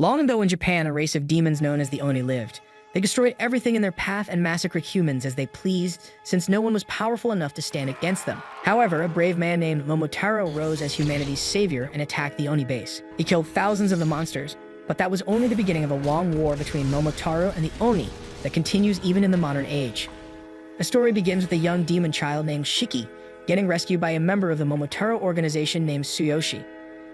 Long ago in Japan, a race of demons known as the Oni lived. They destroyed everything in their path and massacred humans as they pleased, since no one was powerful enough to stand against them. However, a brave man named Momotaro rose as humanity's savior and attacked the Oni base. He killed thousands of the monsters, but that was only the beginning of a long war between Momotaro and the Oni that continues even in the modern age. The story begins with a young demon child named Shiki getting rescued by a member of the Momotaro organization named Tsuyoshi.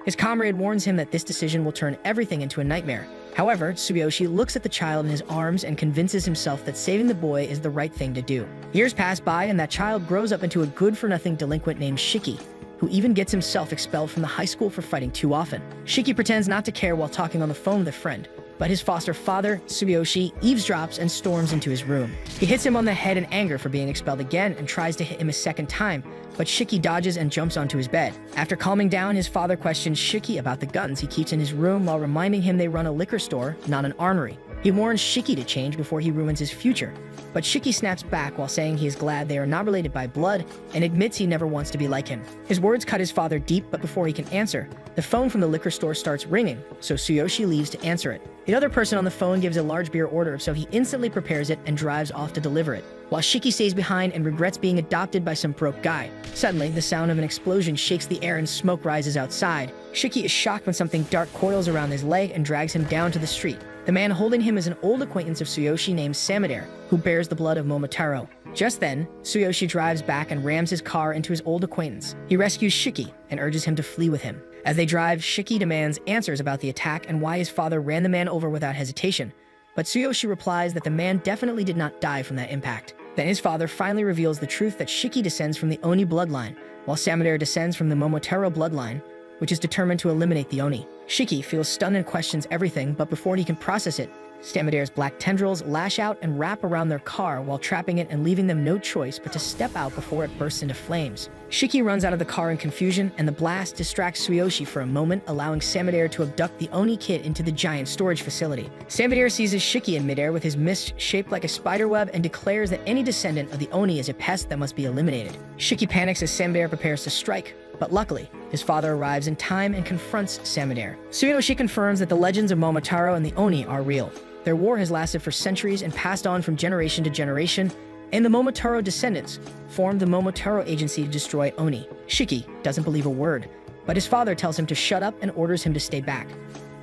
His comrade warns him that this decision will turn everything into a nightmare. However, Tsuyoshi looks at the child in his arms and convinces himself that saving the boy is the right thing to do. Years pass by and that child grows up into a good-for-nothing delinquent named Shiki, who even gets himself expelled from the high school for fighting too often. Shiki pretends not to care while talking on the phone with a friend, but his foster father, Tsuyoshi, eavesdrops and storms into his room. He hits him on the head in anger for being expelled again and tries to hit him a second time, but Shiki dodges and jumps onto his bed. After calming down, his father questions Shiki about the guns he keeps in his room while reminding him they run a liquor store, not an armory. He warns Shiki to change before he ruins his future, but Shiki snaps back while saying he is glad they are not related by blood and admits he never wants to be like him. His words cut his father deep, but before he can answer, the phone from the liquor store starts ringing, so Tsuyoshi leaves to answer it. The other person on the phone gives a large beer order, so he instantly prepares it and drives off to deliver it, while Shiki stays behind and regrets being adopted by some broke guy. Suddenly, the sound of an explosion shakes the air and smoke rises outside. Shiki is shocked when something dark coils around his leg and drags him down to the street. The man holding him is an old acquaintance of Tsuyoshi named Samadare, who bears the blood of Momotaro. Just then, Tsuyoshi drives back and rams his car into his old acquaintance. He rescues Shiki and urges him to flee with him. As they drive, Shiki demands answers about the attack and why his father ran the man over without hesitation. But Tsuyoshi replies that the man definitely did not die from that impact. Then his father finally reveals the truth that Shiki descends from the Oni bloodline, while Samadare descends from the Momotaro bloodline, which is determined to eliminate the Oni. Shiki feels stunned and questions everything, but before he can process it, Samadare's black tendrils lash out and wrap around their car while trapping it and leaving them no choice but to step out before it bursts into flames. Shiki runs out of the car in confusion, and the blast distracts Tsuyoshi for a moment, allowing Samadare to abduct the Oni kid into the giant storage facility. Samadare seizes Shiki in midair with his mist shaped like a spiderweb and declares that any descendant of the Oni is a pest that must be eliminated. Shiki panics as Samadare prepares to strike, but luckily, his father arrives in time and confronts Samadare. Tsuyoshi confirms that the legends of Momotaro and the Oni are real. Their war has lasted for centuries and passed on from generation to generation, and the Momotaro descendants formed the Momotaro Agency to destroy Oni. Shiki doesn't believe a word, but his father tells him to shut up and orders him to stay back.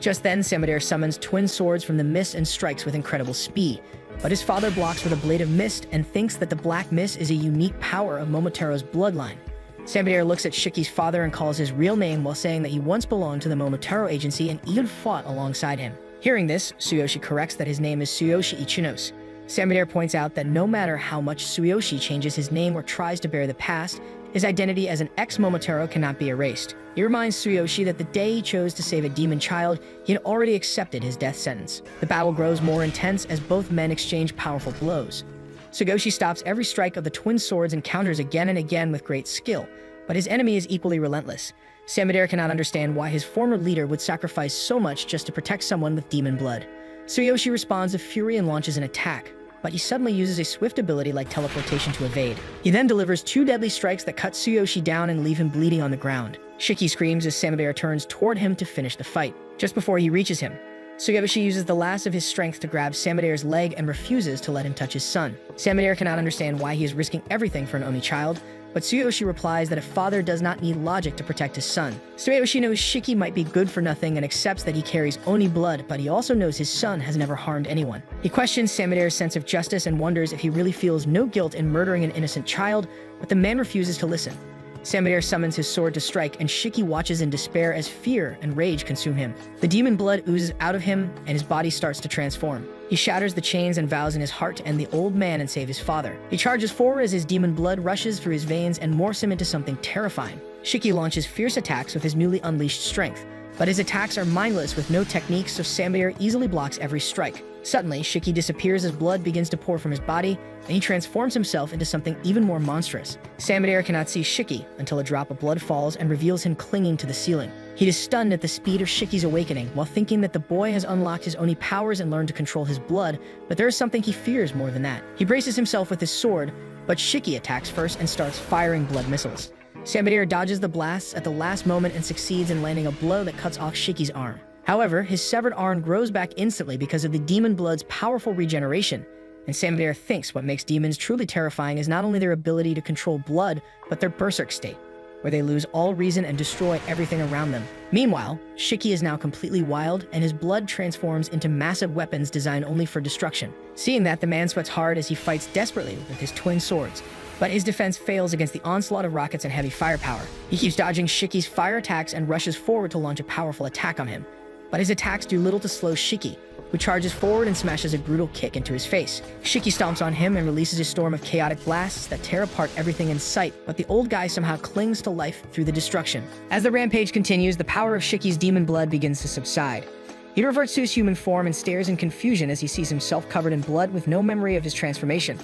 Just then, Samadare summons twin swords from the mist and strikes with incredible speed, but his father blocks with a blade of mist and thinks that the black mist is a unique power of Momotaro's bloodline. Samadare looks at Shiki's father and calls his real name while saying that he once belonged to the Momotaro Agency and even fought alongside him. Hearing this, Tsuyoshi corrects that his name is Tsuyoshi Ichinos. Samadare points out that no matter how much Tsuyoshi changes his name or tries to bear the past, his identity as an ex-Momotaro cannot be erased. He reminds Tsuyoshi that the day he chose to save a demon child, he had already accepted his death sentence. The battle grows more intense as both men exchange powerful blows. Tsuyoshi stops every strike of the twin swords and counters again and again with great skill, but his enemy is equally relentless. Samadare cannot understand why his former leader would sacrifice so much just to protect someone with demon blood. Tsuyoshi responds with fury and launches an attack, but he suddenly uses a swift ability like teleportation to evade. He then delivers two deadly strikes that cut Tsuyoshi down and leave him bleeding on the ground. Shiki screams as Samadare turns toward him to finish the fight. Just before he reaches him, Tsuyoshi uses the last of his strength to grab Samadare's leg and refuses to let him touch his son. Samadare cannot understand why he is risking everything for an Oni child, but Tsuyoshi replies that a father does not need logic to protect his son. Tsuyoshi knows Shiki might be good for nothing and accepts that he carries Oni blood, but he also knows his son has never harmed anyone. He questions Samadare's sense of justice and wonders if he really feels no guilt in murdering an innocent child, but the man refuses to listen. Samadare summons his sword to strike, and Shiki watches in despair as fear and rage consume him. The demon blood oozes out of him, and his body starts to transform. He shatters the chains and vows in his heart to end the old man and save his father. He charges forward as his demon blood rushes through his veins and morphs him into something terrifying. Shiki launches fierce attacks with his newly unleashed strength, but his attacks are mindless with no techniques, so Samadare easily blocks every strike. Suddenly, Shiki disappears as blood begins to pour from his body, and he transforms himself into something even more monstrous. Samadare cannot see Shiki until a drop of blood falls and reveals him clinging to the ceiling. He is stunned at the speed of Shiki's awakening, while thinking that the boy has unlocked his Oni powers and learned to control his blood, but there is something he fears more than that. He braces himself with his sword, but Shiki attacks first and starts firing blood missiles. Samadare dodges the blasts at the last moment and succeeds in landing a blow that cuts off Shiki's arm. However, his severed arm grows back instantly because of the demon blood's powerful regeneration, and Samadera thinks what makes demons truly terrifying is not only their ability to control blood, but their berserk state, where they lose all reason and destroy everything around them. Meanwhile, Shiki is now completely wild, and his blood transforms into massive weapons designed only for destruction. Seeing that, the man sweats hard as he fights desperately with his twin swords, but his defense fails against the onslaught of rockets and heavy firepower. He keeps dodging Shiki's fire attacks and rushes forward to launch a powerful attack on him, but his attacks do little to slow Shiki, who charges forward and smashes a brutal kick into his face. Shiki stomps on him and releases a storm of chaotic blasts that tear apart everything in sight, but the old guy somehow clings to life through the destruction. As the rampage continues, the power of Shiki's demon blood begins to subside. He reverts to his human form and stares in confusion as he sees himself covered in blood with no memory of his transformation.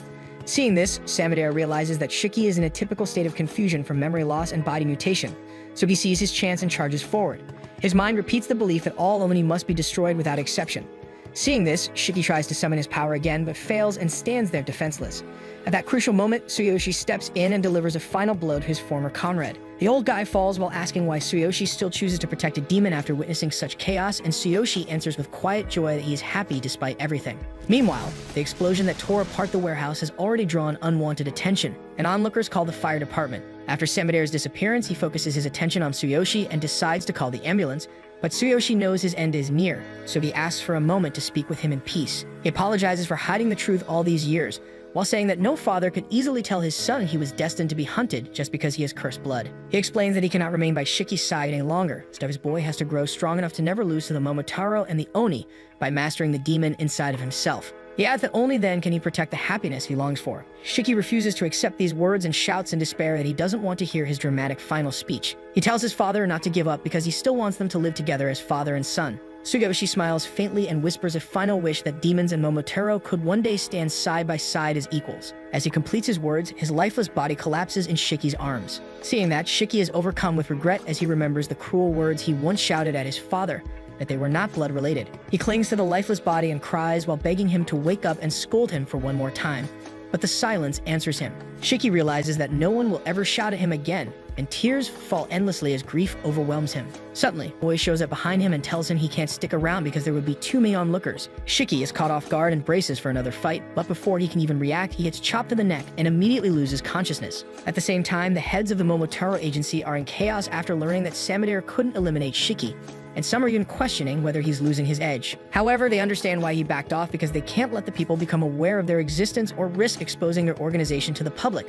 Seeing this, Samadera realizes that Shiki is in a typical state of confusion from memory loss and body mutation, so he sees his chance and charges forward. His mind repeats the belief that all Oni must be destroyed without exception. Seeing this, Shiki tries to summon his power again, but fails and stands there defenseless. At that crucial moment, Tsuyoshi steps in and delivers a final blow to his former comrade. The old guy falls while asking why Tsuyoshi still chooses to protect a demon after witnessing such chaos, and Tsuyoshi answers with quiet joy that he is happy despite everything. Meanwhile, the explosion that tore apart the warehouse has already drawn unwanted attention, and onlookers call the fire department. After Samadera's disappearance, he focuses his attention on Tsuyoshi and decides to call the ambulance, but Tsuyoshi knows his end is near, so he asks for a moment to speak with him in peace. He apologizes for hiding the truth all these years, while saying that no father could easily tell his son he was destined to be hunted just because he has cursed blood. He explains that he cannot remain by Shiki's side any longer, so his boy has to grow strong enough to never lose to the Momotaro and the Oni by mastering the demon inside of himself. He adds that only then can he protect the happiness he longs for. Shiki refuses to accept these words and shouts in despair that he doesn't want to hear his dramatic final speech. He tells his father not to give up because he still wants them to live together as father and son. Tsuyoshi smiles faintly and whispers a final wish that demons and Momotaro could one day stand side by side as equals. As he completes his words, his lifeless body collapses in Shiki's arms. Seeing that, Shiki is overcome with regret as he remembers the cruel words he once shouted at his father, that they were not blood-related. He clings to the lifeless body and cries while begging him to wake up and scold him for one more time, but the silence answers him. Shiki realizes that no one will ever shout at him again, and tears fall endlessly as grief overwhelms him. Suddenly, a boy shows up behind him and tells him he can't stick around because there would be too many onlookers. Shiki is caught off guard and braces for another fight, but before he can even react, he gets chopped in the neck and immediately loses consciousness. At the same time, the heads of the Momotaro agency are in chaos after learning that Samadera couldn't eliminate Shiki, and some are even questioning whether he's losing his edge. However, they understand why he backed off because they can't let the people become aware of their existence or risk exposing their organization to the public.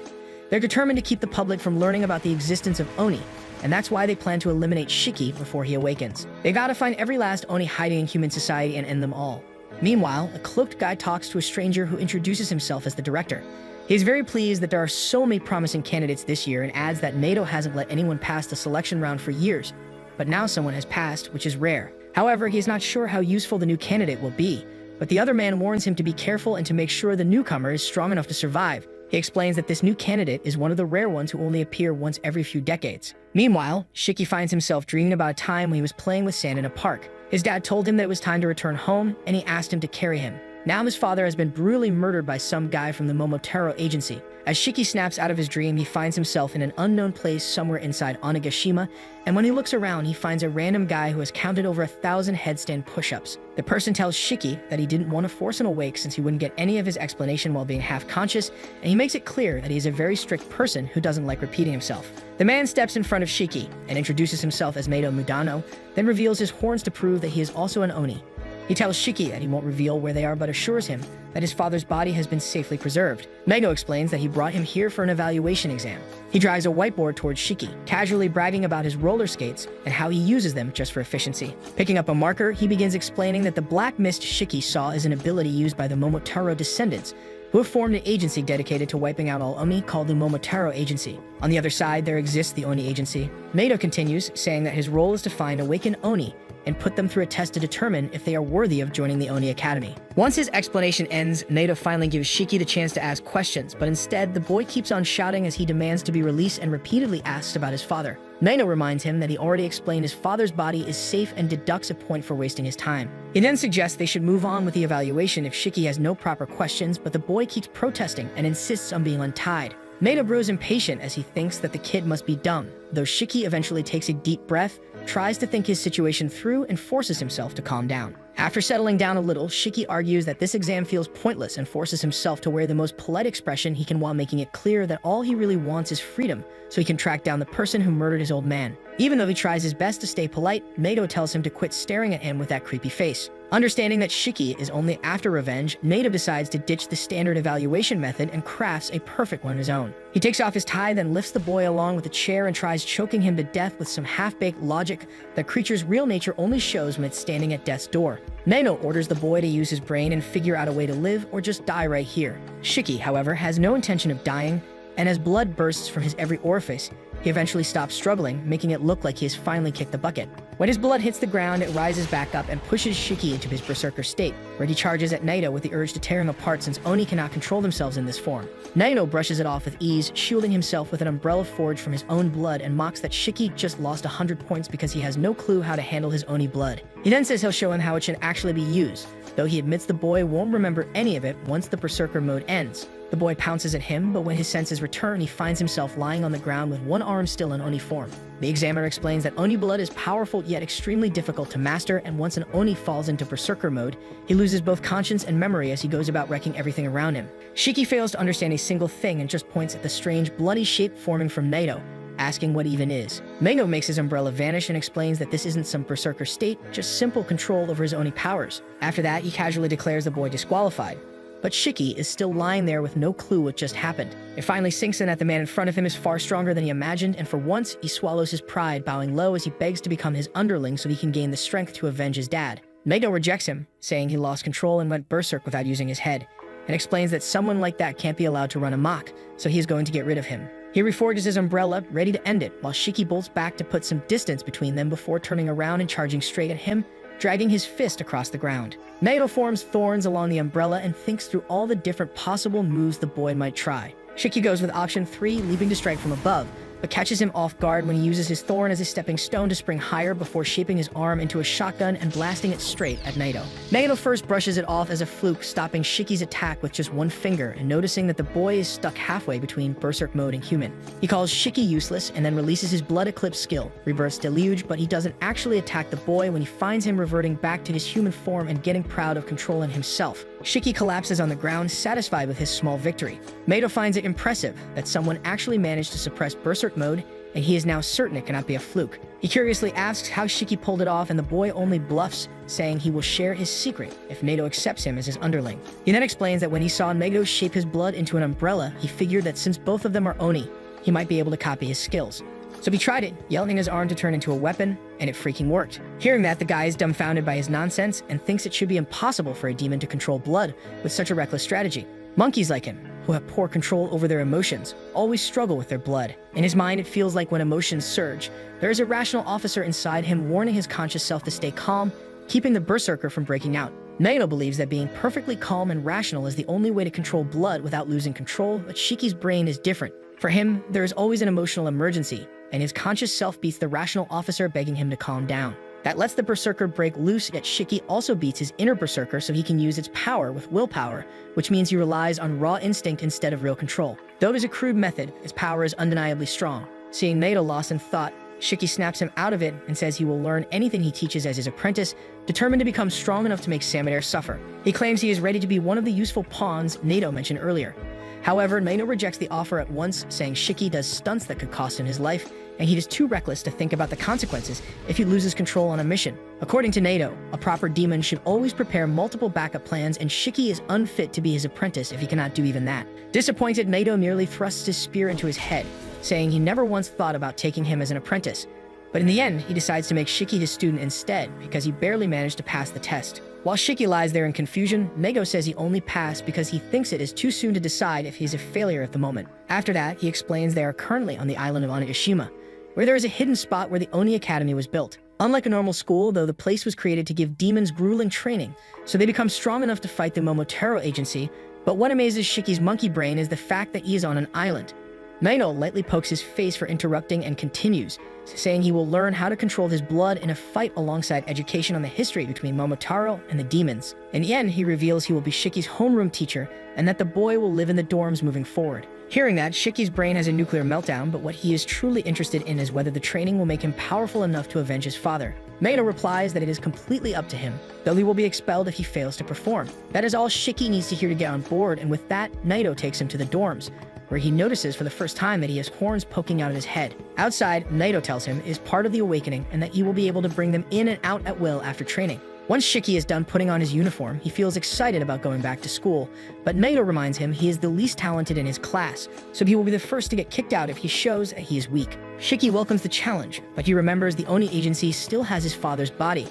They're determined to keep the public from learning about the existence of Oni, and that's why they plan to eliminate Shiki before he awakens. They gotta find every last Oni hiding in human society and end them all. Meanwhile, a cloaked guy talks to a stranger who introduces himself as the director. He's very pleased that there are so many promising candidates this year and adds that NATO hasn't let anyone pass the selection round for years, but now someone has passed, which is rare. However, he's not sure how useful the new candidate will be, but the other man warns him to be careful and to make sure the newcomer is strong enough to survive. He explains that this new candidate is one of the rare ones who only appear once every few decades. Meanwhile, Shiki finds himself dreaming about a time when he was playing with sand in a park. His dad told him that it was time to return home, and he asked him to carry him. Now his father has been brutally murdered by some guy from the Momotaro agency. As Shiki snaps out of his dream, he finds himself in an unknown place somewhere inside Onigashima, and when he looks around, he finds a random guy who has counted over 1,000 headstand push-ups. The person tells Shiki that he didn't want to force him awake since he wouldn't get any of his explanation while being half-conscious, and he makes it clear that he is a very strict person who doesn't like repeating himself. The man steps in front of Shiki and introduces himself as Meido Mudano, then reveals his horns to prove that he is also an Oni. He tells Shiki that he won't reveal where they are but assures him that his father's body has been safely preserved. Meido explains that he brought him here for an evaluation exam. He drives a whiteboard towards Shiki, casually bragging about his roller skates and how he uses them just for efficiency. Picking up a marker, he begins explaining that the black mist Shiki saw is an ability used by the Momotaro descendants, who have formed an agency dedicated to wiping out all Oni called the Momotaro Agency. On the other side, there exists the Oni Agency. Meido continues, saying that his role is to find awakened Oni and put them through a test to determine if they are worthy of joining the Oni Academy. Once his explanation ends, Meido finally gives Shiki the chance to ask questions, but instead, the boy keeps on shouting as he demands to be released and repeatedly asks about his father. Meido reminds him that he already explained his father's body is safe and deducts a point for wasting his time. He then suggests they should move on with the evaluation if Shiki has no proper questions, but the boy keeps protesting and insists on being untied. Meido grows impatient as he thinks that the kid must be dumb, though Shiki eventually takes a deep breath, tries to think his situation through and forces himself to calm down. After settling down a little, Shiki argues that this exam feels pointless and forces himself to wear the most polite expression he can while making it clear that all he really wants is freedom, so he can track down the person who murdered his old man. Even though he tries his best to stay polite, Nato tells him to quit staring at him with that creepy face. Understanding that Shiki is only after revenge, Nato decides to ditch the standard evaluation method and crafts a perfect one of his own. He takes off his tie, then lifts the boy along with a chair and tries choking him to death with some half-baked logic that creature's real nature only shows when it's standing at death's door. Nato orders the boy to use his brain and figure out a way to live or just die right here. Shiki, however, has no intention of dying, and as blood bursts from his every orifice, he eventually stops struggling, making it look like he has finally kicked the bucket. When his blood hits the ground, it rises back up and pushes Shiki into his berserker state, where he charges at Nato with the urge to tear him apart since Oni cannot control themselves in this form. Nato brushes it off with ease, shielding himself with an umbrella forged from his own blood, and mocks that Shiki just lost 100 points because he has no clue how to handle his Oni blood. He then says he'll show him how it should actually be used, though he admits the boy won't remember any of it once the berserker mode ends. The boy pounces at him, but when his senses return, he finds himself lying on the ground with one arm still in Oni form. The examiner explains that Oni blood is powerful yet extremely difficult to master, and once an Oni falls into berserker mode, he loses both conscience and memory as he goes about wrecking everything around him. Shiki fails to understand a single thing and just points at the strange bloody shape forming from Nato, asking what even is. Nato makes his umbrella vanish and explains that this isn't some berserker state, just simple control over his Oni powers. After that, he casually declares the boy disqualified. But Shiki is still lying there with no clue what just happened. It finally sinks in that the man in front of him is far stronger than he imagined, and for once, he swallows his pride, bowing low as he begs to become his underling so he can gain the strength to avenge his dad. Nato rejects him, saying he lost control and went berserk without using his head, and explains that someone like that can't be allowed to run amok, so he is going to get rid of him. He reforges his umbrella, ready to end it, while Shiki bolts back to put some distance between them before turning around and charging straight at him, dragging his fist across the ground. Nato forms thorns along the umbrella and thinks through all the different possible moves the boy might try. Shiki goes with option 3, leaping to strike from above, but catches him off guard when he uses his thorn as a stepping stone to spring higher before shaping his arm into a shotgun and blasting it straight at Nato. Nato first brushes it off as a fluke, stopping Shiki's attack with just one finger and noticing that the boy is stuck halfway between berserk mode and human. He calls Shiki useless and then releases his blood eclipse skill, Rebirth's Deluge, but he doesn't actually attack the boy when he finds him reverting back to his human form and getting proud of controlling himself. Shiki collapses on the ground, satisfied with his small victory. Nato finds it impressive that someone actually managed to suppress berserk mode, and he is now certain it cannot be a fluke. He curiously asks how Shiki pulled it off, and the boy only bluffs, saying he will share his secret if Nato accepts him as his underling. He then explains that when he saw Nato shape his blood into an umbrella, he figured that since both of them are Oni, he might be able to copy his skills. So he tried it, yelling his arm to turn into a weapon, and it freaking worked. Hearing that, the guy is dumbfounded by his nonsense and thinks it should be impossible for a demon to control blood with such a reckless strategy. Monkeys like him, who have poor control over their emotions, always struggle with their blood. In his mind, it feels like when emotions surge, there is a rational officer inside him warning his conscious self to stay calm, keeping the berserker from breaking out. Nato believes that being perfectly calm and rational is the only way to control blood without losing control, but Shiki's brain is different. For him, there is always an emotional emergency, and his conscious self beats the rational officer, begging him to calm down. That lets the berserker break loose, yet Shiki also beats his inner berserker so he can use its power with willpower, which means he relies on raw instinct instead of real control. Though it is a crude method, his power is undeniably strong. Seeing Nato lost in thought, Shiki snaps him out of it and says he will learn anything he teaches as his apprentice, determined to become strong enough to make Samadare suffer. He claims he is ready to be one of the useful pawns Nato mentioned earlier. However, Nato rejects the offer at once, saying Shiki does stunts that could cost him his life, and he is too reckless to think about the consequences if he loses control on a mission. According to Nato, a proper demon should always prepare multiple backup plans, and Shiki is unfit to be his apprentice if he cannot do even that. Disappointed, Nato merely thrusts his spear into his head, saying he never once thought about taking him as an apprentice. But in the end, he decides to make Shiki his student instead, because he barely managed to pass the test. While Shiki lies there in confusion, Nato says he only passed because he thinks it is too soon to decide if he's a failure at the moment. After that, he explains they are currently on the island of Onigashima, where there is a hidden spot where the Oni Academy was built. Unlike a normal school, though, the place was created to give demons grueling training, so they become strong enough to fight the Momotaro agency, but what amazes Shiki's monkey brain is the fact that he is on an island. Nato lightly pokes his face for interrupting and continues, saying he will learn how to control his blood in a fight alongside education on the history between Momotaro and the demons. In the end, he reveals he will be Shiki's homeroom teacher and that the boy will live in the dorms moving forward. Hearing that, Shiki's brain has a nuclear meltdown, but what he is truly interested in is whether the training will make him powerful enough to avenge his father. Naito replies that it is completely up to him, though he will be expelled if he fails to perform. That is all Shiki needs to hear to get on board, and with that, Naito takes him to the dorms, where he notices for the first time that he has horns poking out of his head. Outside, Naito tells him it is part of the awakening and that he will be able to bring them in and out at will after training. Once Shiki is done putting on his uniform, he feels excited about going back to school, but Naito reminds him he is the least talented in his class, so he will be the first to get kicked out if he shows that he is weak. Shiki welcomes the challenge, but he remembers the Oni agency still has his father's body.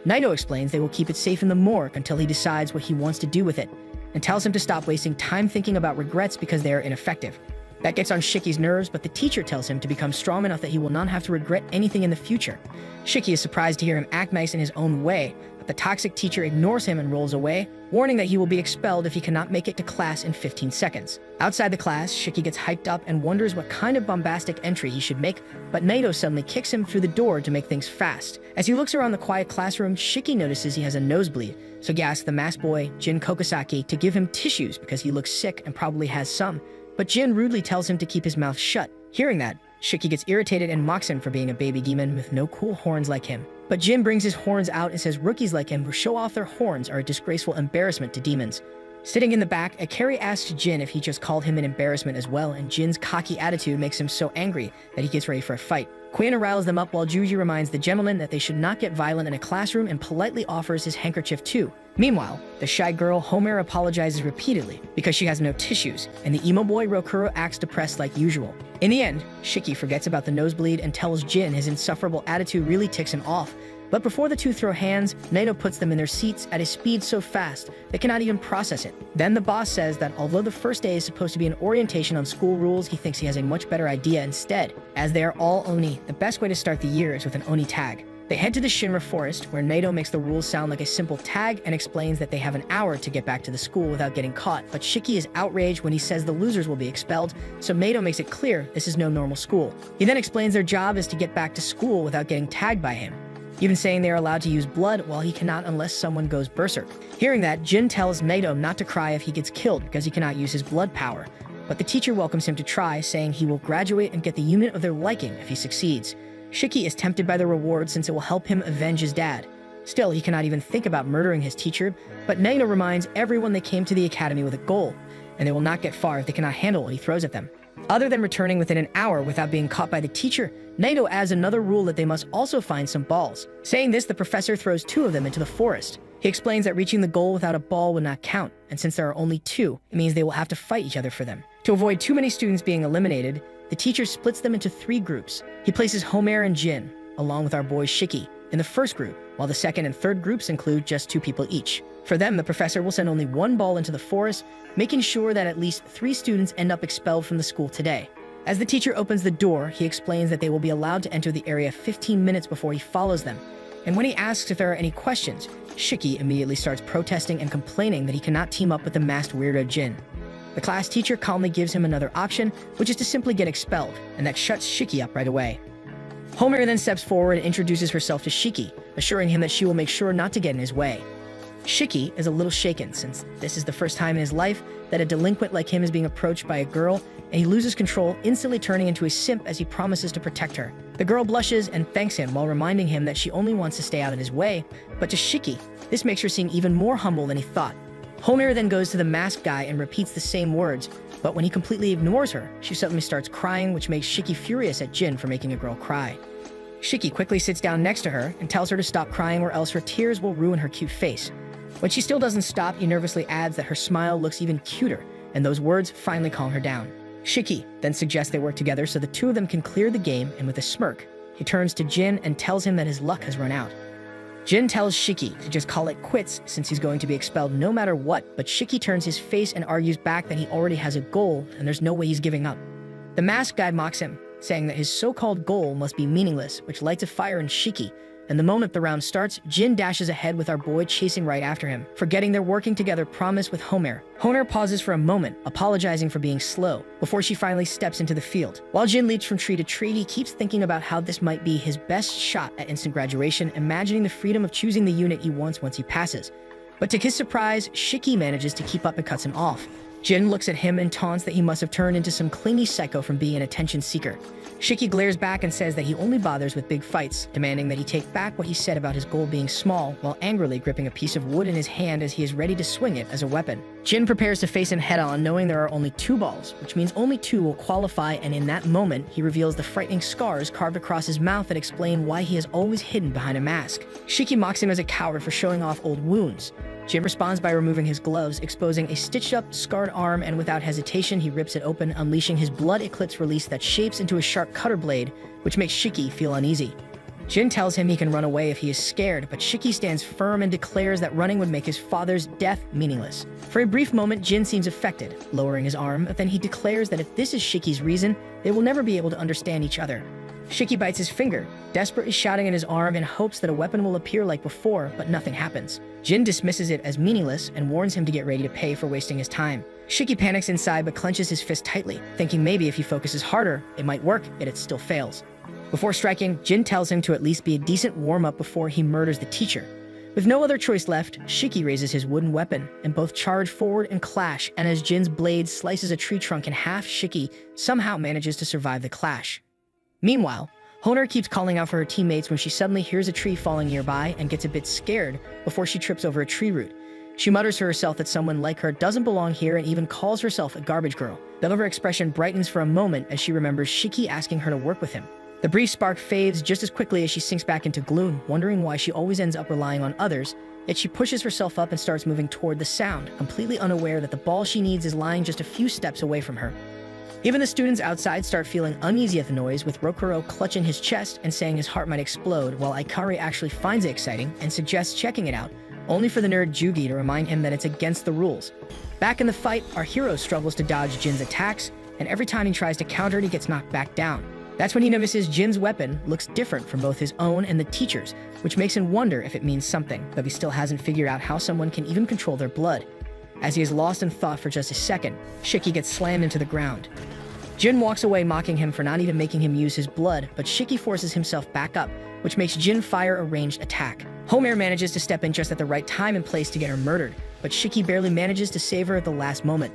Naito explains they will keep it safe in the morgue until he decides what he wants to do with it, and tells him to stop wasting time thinking about regrets because they are ineffective. That gets on Shiki's nerves, but the teacher tells him to become strong enough that he will not have to regret anything in the future. Shiki is surprised to hear him act nice in his own way, but the toxic teacher ignores him and rolls away, warning that he will be expelled if he cannot make it to class in 15 seconds. Outside the class, Shiki gets hyped up and wonders what kind of bombastic entry he should make, but Naito suddenly kicks him through the door to make things fast. As he looks around the quiet classroom, Shiki notices he has a nosebleed, so he asks the masked boy, Jin Kokosaki, to give him tissues because he looks sick and probably has some, but Jin rudely tells him to keep his mouth shut. Hearing that, Shiki gets irritated and mocks him for being a baby demon with no cool horns like him. But Jin brings his horns out and says rookies like him who show off their horns are a disgraceful embarrassment to demons. Sitting in the back, Akari asks Jin if he just called him an embarrassment as well, and Jin's cocky attitude makes him so angry that he gets ready for a fight. Quinn riles them up while Juji reminds the gentleman that they should not get violent in a classroom and politely offers his handkerchief too. Meanwhile, the shy girl Homer apologizes repeatedly because she has no tissues, and the emo boy Rokuro acts depressed like usual. In the end, Shiki forgets about the nosebleed and tells Jin his insufferable attitude really ticks him off. But before the two throw hands, Naito puts them in their seats at a speed so fast they cannot even process it. Then the boss says that although the first day is supposed to be an orientation on school rules, he thinks he has a much better idea instead. As they are all Oni, the best way to start the year is with an Oni tag. They head to the Shinra forest, where Naito makes the rules sound like a simple tag and explains that they have an hour to get back to the school without getting caught, but Shiki is outraged when he says the losers will be expelled, so Naito makes it clear this is no normal school. He then explains their job is to get back to school without getting tagged by him, even saying they are allowed to use blood while he cannot unless someone goes berserk. Hearing that, Jin tells Naito not to cry if he gets killed because he cannot use his blood power, but the teacher welcomes him to try, saying he will graduate and get the unit of their liking if he succeeds. Shiki is tempted by the reward since it will help him avenge his dad. Still, he cannot even think about murdering his teacher, but Naito reminds everyone they came to the academy with a goal, and they will not get far if they cannot handle what he throws at them. Other than returning within an hour without being caught by the teacher, Naito adds another rule that they must also find some balls. Saying this, the professor throws two of them into the forest. He explains that reaching the goal without a ball would not count, and since there are only two, it means they will have to fight each other for them. To avoid too many students being eliminated, the teacher splits them into 3 groups. He places Homer and Jin, along with our boy Shiki, in the first group, while the second and third groups include just 2 people each. For them, the professor will send only 1 ball into the forest, making sure that at least 3 students end up expelled from the school today. As the teacher opens the door, he explains that they will be allowed to enter the area 15 minutes before he follows them. And when he asks if there are any questions, Shiki immediately starts protesting and complaining that he cannot team up with the masked weirdo Jin. The class teacher calmly gives him another option, which is to simply get expelled, and that shuts Shiki up right away. Homer then steps forward and introduces herself to Shiki, assuring him that she will make sure not to get in his way. Shiki is a little shaken since this is the first time in his life that a delinquent like him is being approached by a girl, and he loses control, instantly turning into a simp as he promises to protect her. The girl blushes and thanks him while reminding him that she only wants to stay out of his way, but to Shiki, this makes her seem even more humble than he thought. Homer then goes to the masked guy and repeats the same words, but when he completely ignores her, she suddenly starts crying, which makes Shiki furious at Jin for making a girl cry. Shiki quickly sits down next to her and tells her to stop crying or else her tears will ruin her cute face. When she still doesn't stop, he nervously adds that her smile looks even cuter, and those words finally calm her down. Shiki then suggests they work together so the two of them can clear the game, and with a smirk, he turns to Jin and tells him that his luck has run out. Jin tells Shiki to just call it quits since he's going to be expelled no matter what, but Shiki turns his face and argues back that he already has a goal and there's no way he's giving up. The masked guy mocks him, saying that his so-called goal must be meaningless, which lights a fire in Shiki, and the moment the round starts, Jin dashes ahead with our boy chasing right after him, forgetting their working together promise with Homer. Homer pauses for a moment, apologizing for being slow, before she finally steps into the field. While Jin leaps from tree to tree, he keeps thinking about how this might be his best shot at instant graduation, imagining the freedom of choosing the unit he wants once he passes. But to his surprise, Shiki manages to keep up and cuts him off. Jin looks at him and taunts that he must have turned into some clingy psycho from being an attention seeker. Shiki glares back and says that he only bothers with big fights, demanding that he take back what he said about his goal being small, while angrily gripping a piece of wood in his hand as he is ready to swing it as a weapon. Jin prepares to face him head-on, knowing there are only 2 balls, which means only 2 will qualify, and in that moment, he reveals the frightening scars carved across his mouth that explain why he has always hidden behind a mask. Shiki mocks him as a coward for showing off old wounds. Jin responds by removing his gloves, exposing a stitched-up, scarred arm, and without hesitation, he rips it open, unleashing his blood eclipse release that shapes into a sharp cutter blade, which makes Shiki feel uneasy. Jin tells him he can run away if he is scared, but Shiki stands firm and declares that running would make his father's death meaningless. For a brief moment, Jin seems affected, lowering his arm, but then he declares that if this is Shiki's reason, they will never be able to understand each other. Shiki bites his finger, desperately shouting at his arm in hopes that a weapon will appear like before, but nothing happens. Jin dismisses it as meaningless and warns him to get ready to pay for wasting his time. Shiki panics inside but clenches his fist tightly, thinking maybe if he focuses harder, it might work, yet it still fails. Before striking, Jin tells him to at least be a decent warm-up before he murders the teacher. With no other choice left, Shiki raises his wooden weapon, and both charge forward and clash, and as Jin's blade slices a tree trunk in half, Shiki somehow manages to survive the clash. Meanwhile, Honor keeps calling out for her teammates when she suddenly hears a tree falling nearby and gets a bit scared before she trips over a tree root. She mutters to herself that someone like her doesn't belong here and even calls herself a garbage girl. The lover expression brightens for a moment as she remembers Shiki asking her to work with him. The brief spark fades just as quickly as she sinks back into gloom, wondering why she always ends up relying on others, yet she pushes herself up and starts moving toward the sound, completely unaware that the ball she needs is lying just a few steps away from her. Even the students outside start feeling uneasy at the noise, with Rokuro clutching his chest and saying his heart might explode, while Ikari actually finds it exciting and suggests checking it out, only for the nerd Jugi to remind him that it's against the rules. Back in the fight, our hero struggles to dodge Jin's attacks, and every time he tries to counter it, he gets knocked back down. That's when he notices Jin's weapon looks different from both his own and the teacher's, which makes him wonder if it means something, though he still hasn't figured out how someone can even control their blood. As he is lost in thought for just a second, Shiki gets slammed into the ground. Jin walks away, mocking him for not even making him use his blood, but Shiki forces himself back up, which makes Jin fire a ranged attack. Homer manages to step in just at the right time and place to get her murdered, but Shiki barely manages to save her at the last moment.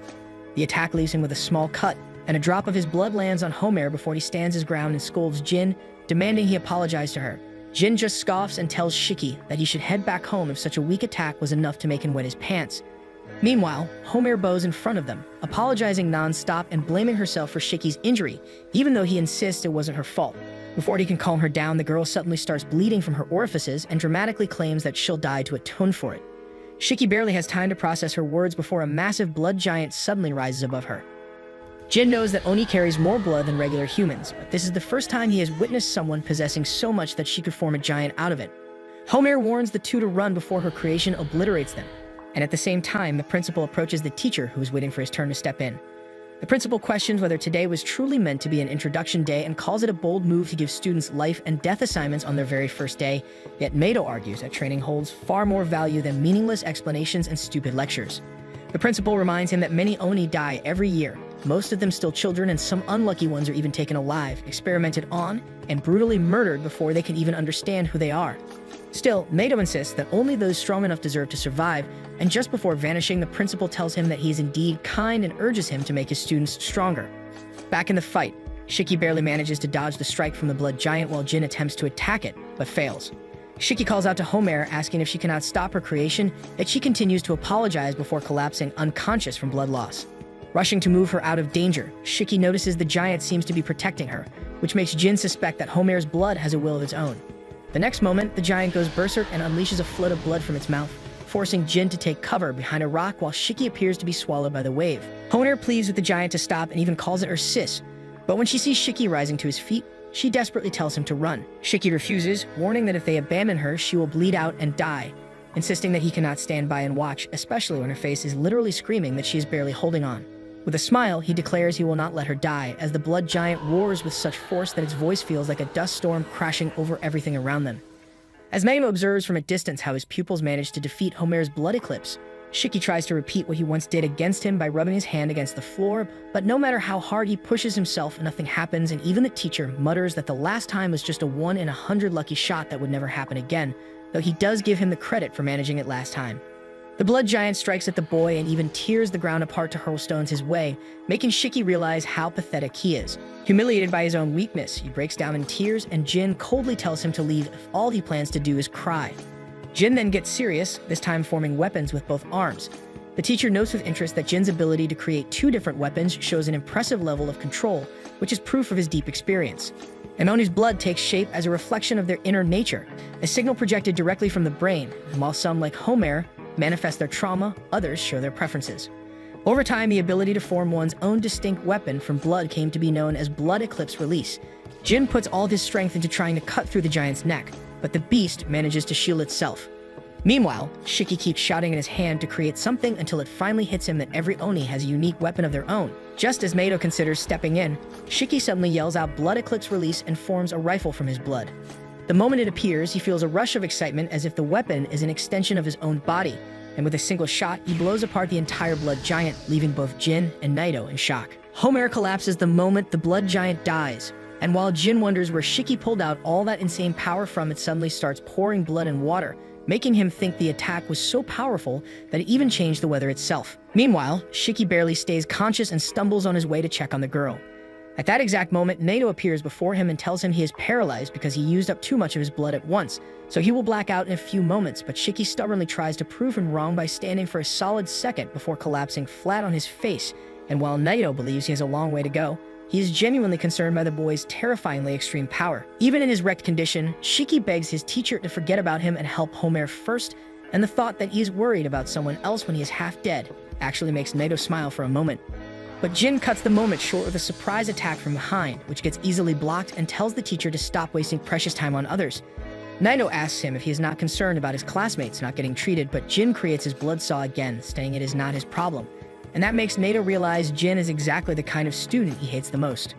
The attack leaves him with a small cut, and a drop of his blood lands on Homer before he stands his ground and scolds Jin, demanding he apologize to her. Jin just scoffs and tells Shiki that he should head back home if such a weak attack was enough to make him wet his pants. Meanwhile, Homer bows in front of them, apologizing non-stop and blaming herself for Shiki's injury, even though he insists it wasn't her fault. Before he can calm her down, the girl suddenly starts bleeding from her orifices and dramatically claims that she'll die to atone for it. Shiki barely has time to process her words before a massive blood giant suddenly rises above her. Jin knows that Oni carries more blood than regular humans, but this is the first time he has witnessed someone possessing so much that she could form a giant out of it. Homer warns the two to run before her creation obliterates them. And at the same time, the principal approaches the teacher, who is waiting for his turn to step in. The principal questions whether today was truly meant to be an introduction day and calls it a bold move to give students life and death assignments on their very first day, yet Mato argues that training holds far more value than meaningless explanations and stupid lectures. The principal reminds him that many Oni die every year, most of them still children, and some unlucky ones are even taken alive, experimented on, and brutally murdered before they can even understand who they are. Still, Mato insists that only those strong enough deserve to survive, and just before vanishing, the principal tells him that he is indeed kind and urges him to make his students stronger. Back in the fight, Shiki barely manages to dodge the strike from the blood giant while Jin attempts to attack it, but fails. Shiki calls out to Homer, asking if she cannot stop her creation, yet she continues to apologize before collapsing unconscious from blood loss. Rushing to move her out of danger, Shiki notices the giant seems to be protecting her, which makes Jin suspect that Homer's blood has a will of its own. The next moment, the giant goes berserk and unleashes a flood of blood from its mouth, forcing Jin to take cover behind a rock while Shiki appears to be swallowed by the wave. Homer pleads with the giant to stop and even calls it her sis, but when she sees Shiki rising to his feet, she desperately tells him to run. Shiki refuses, warning that if they abandon her, she will bleed out and die, insisting that he cannot stand by and watch, especially when her face is literally screaming that she is barely holding on. With a smile, he declares he will not let her die, as the blood giant roars with such force that its voice feels like a dust storm crashing over everything around them. As Mato observes from a distance how his pupils manage to defeat Homer's blood eclipse, Shiki tries to repeat what he once did against him by rubbing his hand against the floor, but no matter how hard he pushes himself, nothing happens, and even the teacher mutters that the last time was just a 1 in 100 lucky shot that would never happen again, though he does give him the credit for managing it last time. The blood giant strikes at the boy and even tears the ground apart to hurl stones his way, making Shiki realize how pathetic he is. Humiliated by his own weakness, he breaks down in tears, and Jin coldly tells him to leave if all he plans to do is cry. Jin then gets serious, this time forming weapons with both arms. The teacher notes with interest that Jin's ability to create 2 different weapons shows an impressive level of control, which is proof of his deep experience. Emonu's blood takes shape as a reflection of their inner nature, a signal projected directly from the brain, and while some, like Homer, manifest their trauma, others show their preferences. Over time, the ability to form one's own distinct weapon from blood came to be known as blood eclipse release. Jin puts all of his strength into trying to cut through the giant's neck, but the beast manages to shield itself. Meanwhile, Shiki keeps shouting in his hand to create something until it finally hits him that every Oni has a unique weapon of their own. Just as Nato considers stepping in, Shiki suddenly yells out blood eclipse release and forms a rifle from his blood. The moment it appears, he feels a rush of excitement as if the weapon is an extension of his own body, and with a single shot, he blows apart the entire blood giant, leaving both Jin and Naito in shock. Homer collapses the moment the blood giant dies, and while Jin wonders where Shiki pulled out all that insane power from, it suddenly starts pouring blood and water, making him think the attack was so powerful that it even changed the weather itself. Meanwhile, Shiki barely stays conscious and stumbles on his way to check on the girl. At that exact moment, Nato appears before him and tells him he is paralyzed because he used up too much of his blood at once, so he will black out in a few moments, but Shiki stubbornly tries to prove him wrong by standing for a solid second before collapsing flat on his face, and while Naito believes he has a long way to go, he is genuinely concerned by the boy's terrifyingly extreme power. Even in his wrecked condition, Shiki begs his teacher to forget about him and help Homer first, and the thought that he is worried about someone else when he is half dead actually makes Naito smile for a moment. But Jin cuts the moment short with a surprise attack from behind, which gets easily blocked and tells the teacher to stop wasting precious time on others. Naito asks him if he is not concerned about his classmates not getting treated, but Jin creates his blood saw again, saying it is not his problem. And that makes Naito realize Jin is exactly the kind of student he hates the most.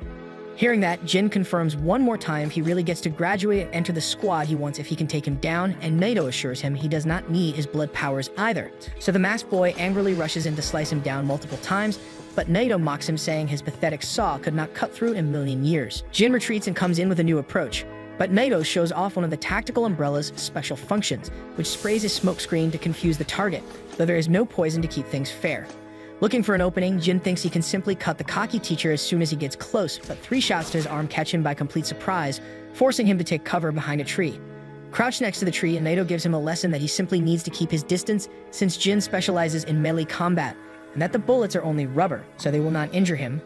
Hearing that, Jin confirms one more time he really gets to graduate and enter the squad he wants if he can take him down, and Naito assures him he does not need his blood powers either. So the masked boy angrily rushes in to slice him down multiple times, but Naito mocks him, saying his pathetic saw could not cut through in a million years. Jin retreats and comes in with a new approach, but Naito shows off one of the tactical umbrella's special functions, which sprays his smokescreen to confuse the target, though there is no poison to keep things fair. Looking for an opening, Jin thinks he can simply cut the cocky teacher as soon as he gets close, but 3 shots to his arm catch him by complete surprise, forcing him to take cover behind a tree. Crouched next to the tree, Naito gives him a lesson that he simply needs to keep his distance since Jin specializes in melee combat, and that the bullets are only rubber, so they will not injure him,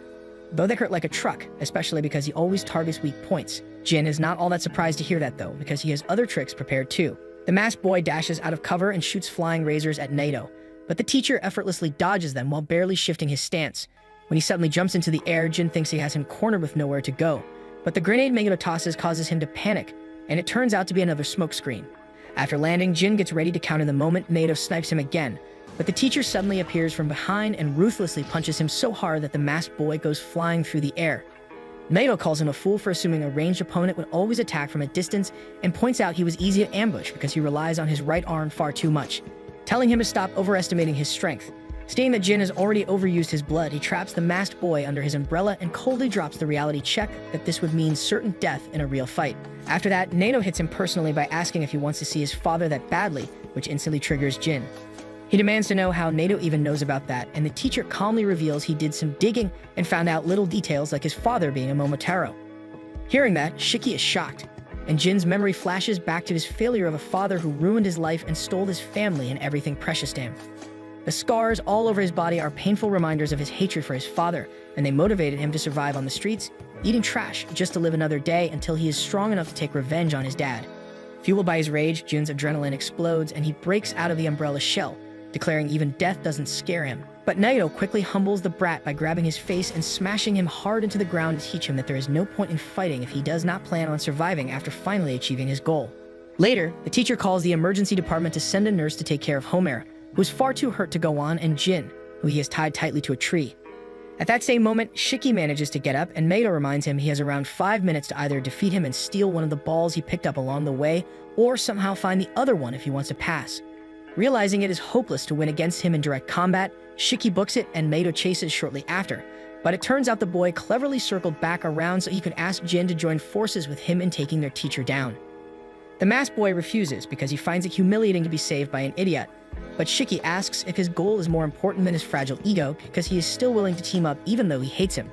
though they hurt like a truck, especially because he always targets weak points. Jin is not all that surprised to hear that though, because he has other tricks prepared too. The masked boy dashes out of cover and shoots flying razors at Naito, but the teacher effortlessly dodges them while barely shifting his stance. When he suddenly jumps into the air, Jin thinks he has him cornered with nowhere to go, but the grenade Naito tosses causes him to panic, and it turns out to be another smokescreen. After landing, Jin gets ready to counter the moment Naito snipes him again, but the teacher suddenly appears from behind and ruthlessly punches him so hard that the masked boy goes flying through the air. Naito calls him a fool for assuming a ranged opponent would always attack from a distance and points out he was easy to ambush because he relies on his right arm far too much, telling him to stop overestimating his strength. Stating that Jin has already overused his blood, he traps the masked boy under his umbrella and coldly drops the reality check that this would mean certain death in a real fight. After that, Naito hits him personally by asking if he wants to see his father that badly, which instantly triggers Jin. He demands to know how Naito even knows about that, and the teacher calmly reveals he did some digging and found out little details like his father being a Momotaro. Hearing that, Shiki is shocked, and Jin's memory flashes back to his failure of a father who ruined his life and stole his family and everything precious to him. The scars all over his body are painful reminders of his hatred for his father, and they motivated him to survive on the streets, eating trash just to live another day until he is strong enough to take revenge on his dad. Fueled by his rage, Jin's adrenaline explodes and he breaks out of the umbrella shell, declaring even death doesn't scare him. But Naito quickly humbles the brat by grabbing his face and smashing him hard into the ground to teach him that there is no point in fighting if he does not plan on surviving after finally achieving his goal. Later, the teacher calls the emergency department to send a nurse to take care of Homer, who is far too hurt to go on, and Jin, who he has tied tightly to a tree. At that same moment, Shiki manages to get up, and Naito reminds him he has around 5 minutes to either defeat him and steal one of the balls he picked up along the way, or somehow find the other one if he wants to pass. Realizing it is hopeless to win against him in direct combat, Shiki books it and Naito chases shortly after, but it turns out the boy cleverly circled back around so he could ask Jin to join forces with him in taking their teacher down. The masked boy refuses because he finds it humiliating to be saved by an idiot, but Shiki asks if his goal is more important than his fragile ego because he is still willing to team up even though he hates him.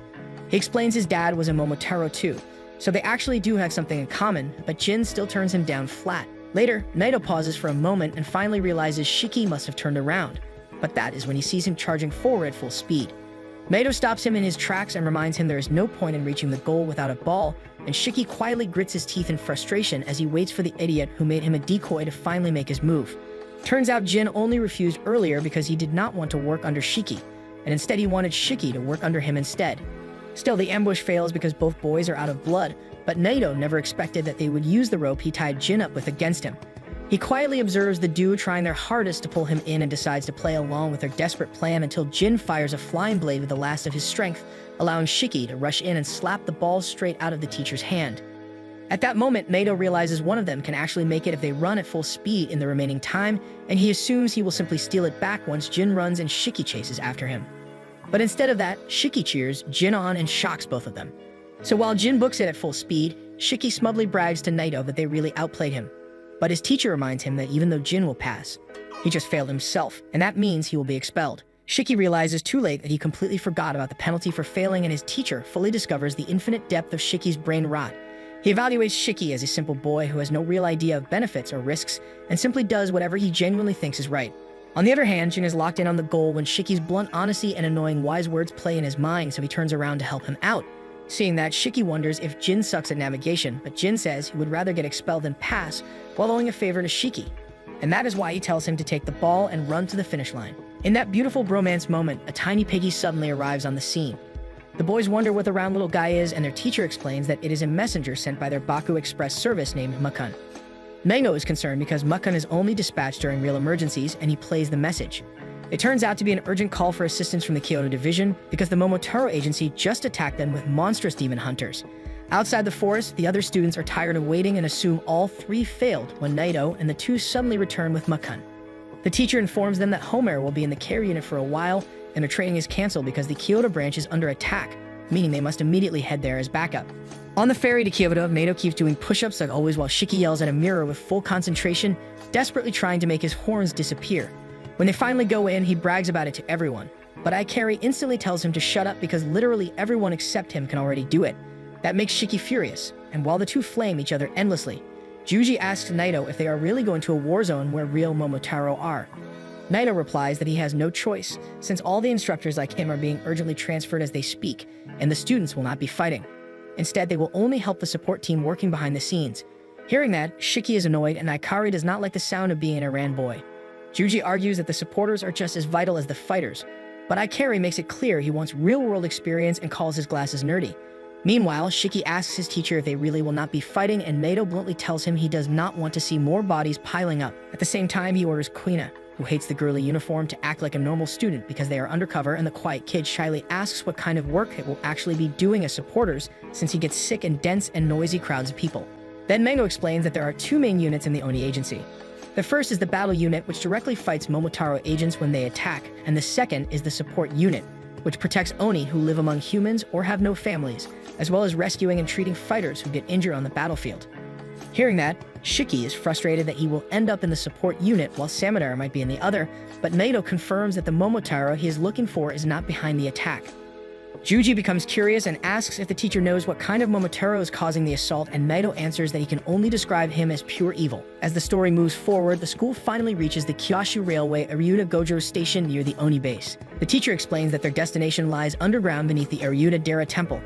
He explains his dad was a Momotaro too, so they actually do have something in common, but Jin still turns him down flat. Later, Naito pauses for a moment and finally realizes Shiki must have turned around, but that is when he sees him charging forward at full speed. Naito stops him in his tracks and reminds him there is no point in reaching the goal without a ball, and Shiki quietly grits his teeth in frustration as he waits for the idiot who made him a decoy to finally make his move. Turns out Jin only refused earlier because he did not want to work under Shiki, and instead he wanted Shiki to work under him instead. Still, the ambush fails because both boys are out of blood, but Naito never expected that they would use the rope he tied Jin up with against him. He quietly observes the duo trying their hardest to pull him in and decides to play along with their desperate plan until Jin fires a flying blade with the last of his strength, allowing Shiki to rush in and slap the ball straight out of the teacher's hand. At that moment, Naito realizes one of them can actually make it if they run at full speed in the remaining time, and he assumes he will simply steal it back once Jin runs and Shiki chases after him. But instead of that, Shiki cheers Jin on and shocks both of them. So while Jin books it at full speed, Shiki smugly brags to Naito that they really outplayed him. But his teacher reminds him that even though Jin will pass, he just failed himself, and that means he will be expelled. Shiki realizes too late that he completely forgot about the penalty for failing, and his teacher fully discovers the infinite depth of Shiki's brain rot. He evaluates Shiki as a simple boy who has no real idea of benefits or risks, and simply does whatever he genuinely thinks is right. On the other hand, Jin is locked in on the goal when Shiki's blunt honesty and annoying wise words play in his mind, so he turns around to help him out. Seeing that, Shiki wonders if Jin sucks at navigation, but Jin says he would rather get expelled than pass, while owing a favor to Shiki. And that is why he tells him to take the ball and run to the finish line. In that beautiful bromance moment, a tiny piggy suddenly arrives on the scene. The boys wonder what the round little guy is, and their teacher explains that it is a messenger sent by their Baku Express service named Makun. Naito is concerned because Makun is only dispatched during real emergencies, and he plays the message. It turns out to be an urgent call for assistance from the Kyoto Division because the Momotaro agency just attacked them with monstrous demon hunters. Outside the forest, the other students are tired of waiting and assume all three failed when Naito and the two suddenly return with Makun. The teacher informs them that Homer will be in the care unit for a while, and their training is canceled because the Kyoto branch is under attack, meaning they must immediately head there as backup. On the ferry to Kyoto, Naito keeps doing push-ups like always while Shiki yells at a mirror with full concentration, desperately trying to make his horns disappear. When they finally go in, he brags about it to everyone, but Aikari instantly tells him to shut up because literally everyone except him can already do it. That makes Shiki furious, and while the two flame each other endlessly, Juji asks Naito if they are really going to a war zone where real Momotaro are. Naito replies that he has no choice, since all the instructors like him are being urgently transferred as they speak, and the students will not be fighting. Instead, they will only help the support team working behind the scenes. Hearing that, Shiki is annoyed, and Aikari does not like the sound of being an Iran boy. Juji argues that the supporters are just as vital as the fighters, but Aikari makes it clear he wants real-world experience and calls his glasses nerdy. Meanwhile, Shiki asks his teacher if they really will not be fighting, and Naito bluntly tells him he does not want to see more bodies piling up. At the same time, he orders Kuina, who hates the girly uniform, to act like a normal student because they are undercover, and the quiet kid shyly asks what kind of work it will actually be doing as supporters since he gets sick in dense and noisy crowds of people. Then Mango explains that there are two main units in the Oni agency. The first is the battle unit, which directly fights Momotaro agents when they attack, and the second is the support unit, which protects Oni who live among humans or have no families, as well as rescuing and treating fighters who get injured on the battlefield. Hearing that, Shiki is frustrated that he will end up in the support unit while Samadara might be in the other, but Naito confirms that the Momotaro he is looking for is not behind the attack. Juji becomes curious and asks if the teacher knows what kind of Momotaro is causing the assault, and Naito answers that he can only describe him as pure evil. As the story moves forward, the school finally reaches the Kyushu Railway Aryuta Gojo station near the Oni base. The teacher explains that their destination lies underground beneath the Aryuta Dera temple.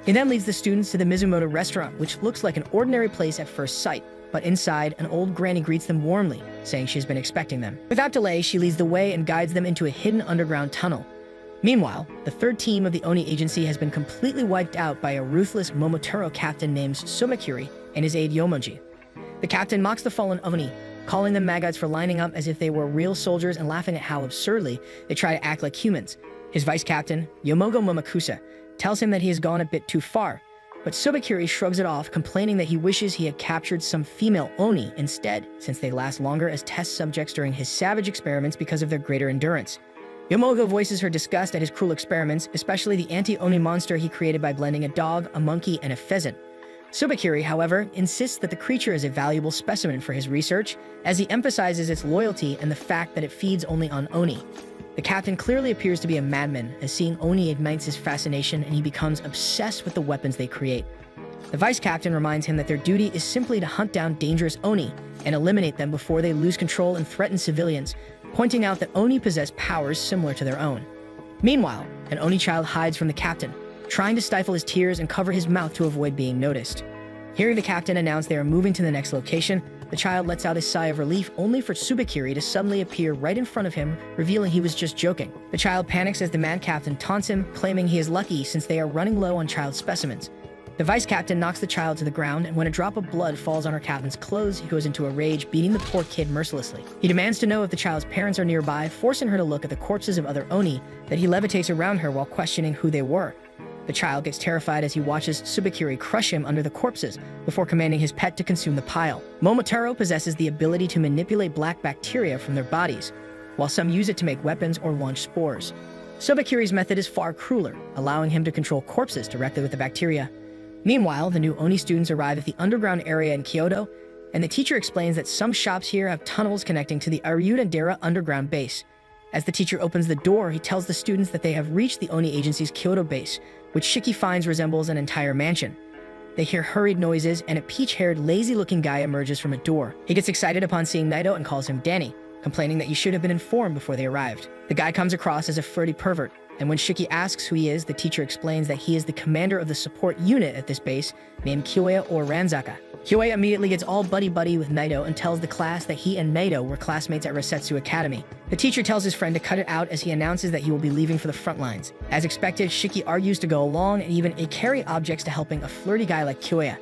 He then leads the students to the Mizumoto restaurant, which looks like an ordinary place at first sight, but inside, an old granny greets them warmly, saying she's been expecting them. Without delay, she leads the way and guides them into a hidden underground tunnel. Meanwhile, the third team of the Oni agency has been completely wiped out by a ruthless Momotaro captain named Somakuri and his aide Yomoji. The captain mocks the fallen Oni, calling them maggots for lining up as if they were real soldiers and laughing at how absurdly they try to act like humans. His vice captain, Yomogo Momokusa, tells him that he has gone a bit too far, but Sobakiri shrugs it off, complaining that he wishes he had captured some female Oni instead, since they last longer as test subjects during his savage experiments because of their greater endurance. Yomogo voices her disgust at his cruel experiments, especially the anti-Oni monster he created by blending a dog, a monkey, and a pheasant. Subakiri, however, insists that the creature is a valuable specimen for his research, as he emphasizes its loyalty and the fact that it feeds only on oni. The captain clearly appears to be a madman, as seeing oni ignites his fascination and he becomes obsessed with the weapons they create. The vice captain reminds him that their duty is simply to hunt down dangerous oni and eliminate them before they lose control and threaten civilians, pointing out that oni possess powers similar to their own. Meanwhile, an oni child hides from the captain, trying to stifle his tears and cover his mouth to avoid being noticed. Hearing the captain announce they are moving to the next location, the child lets out a sigh of relief, only for Subakiri to suddenly appear right in front of him, revealing he was just joking. The child panics as the mad captain taunts him, claiming he is lucky since they are running low on child specimens. The vice captain knocks the child to the ground, and when a drop of blood falls on our captain's clothes, he goes into a rage, beating the poor kid mercilessly. He demands to know if the child's parents are nearby, forcing her to look at the corpses of other oni that he levitates around her while questioning who they were. The child gets terrified as he watches Subakiri crush him under the corpses before commanding his pet to consume the pile. Momotaro possesses the ability to manipulate black bacteria from their bodies, while some use it to make weapons or launch spores. Subakiri's method is far crueler, allowing him to control corpses directly with the bacteria. Meanwhile, the new oni students arrive at the underground area in Kyoto, and the teacher explains that some shops here have tunnels connecting to the Aryudandera underground base. As the teacher opens the door, he tells the students that they have reached the Oni agency's Kyoto base, which Shiki finds resembles an entire mansion. They hear hurried noises, and a peach-haired, lazy-looking guy emerges from a door. He gets excited upon seeing Naito and calls him Danny, complaining that you should have been informed before they arrived. The guy comes across as a flirty pervert, and when Shiki asks who he is, the teacher explains that he is the commander of the support unit at this base, named Kyoya or Ranzaka. Kyoya immediately gets all buddy-buddy with Naito and tells the class that he and Naito were classmates at Resetsu Academy. The teacher tells his friend to cut it out as he announces that he will be leaving for the front lines. As expected, Shiki argues to go along and even carry objects to helping a flirty guy like Kyoya.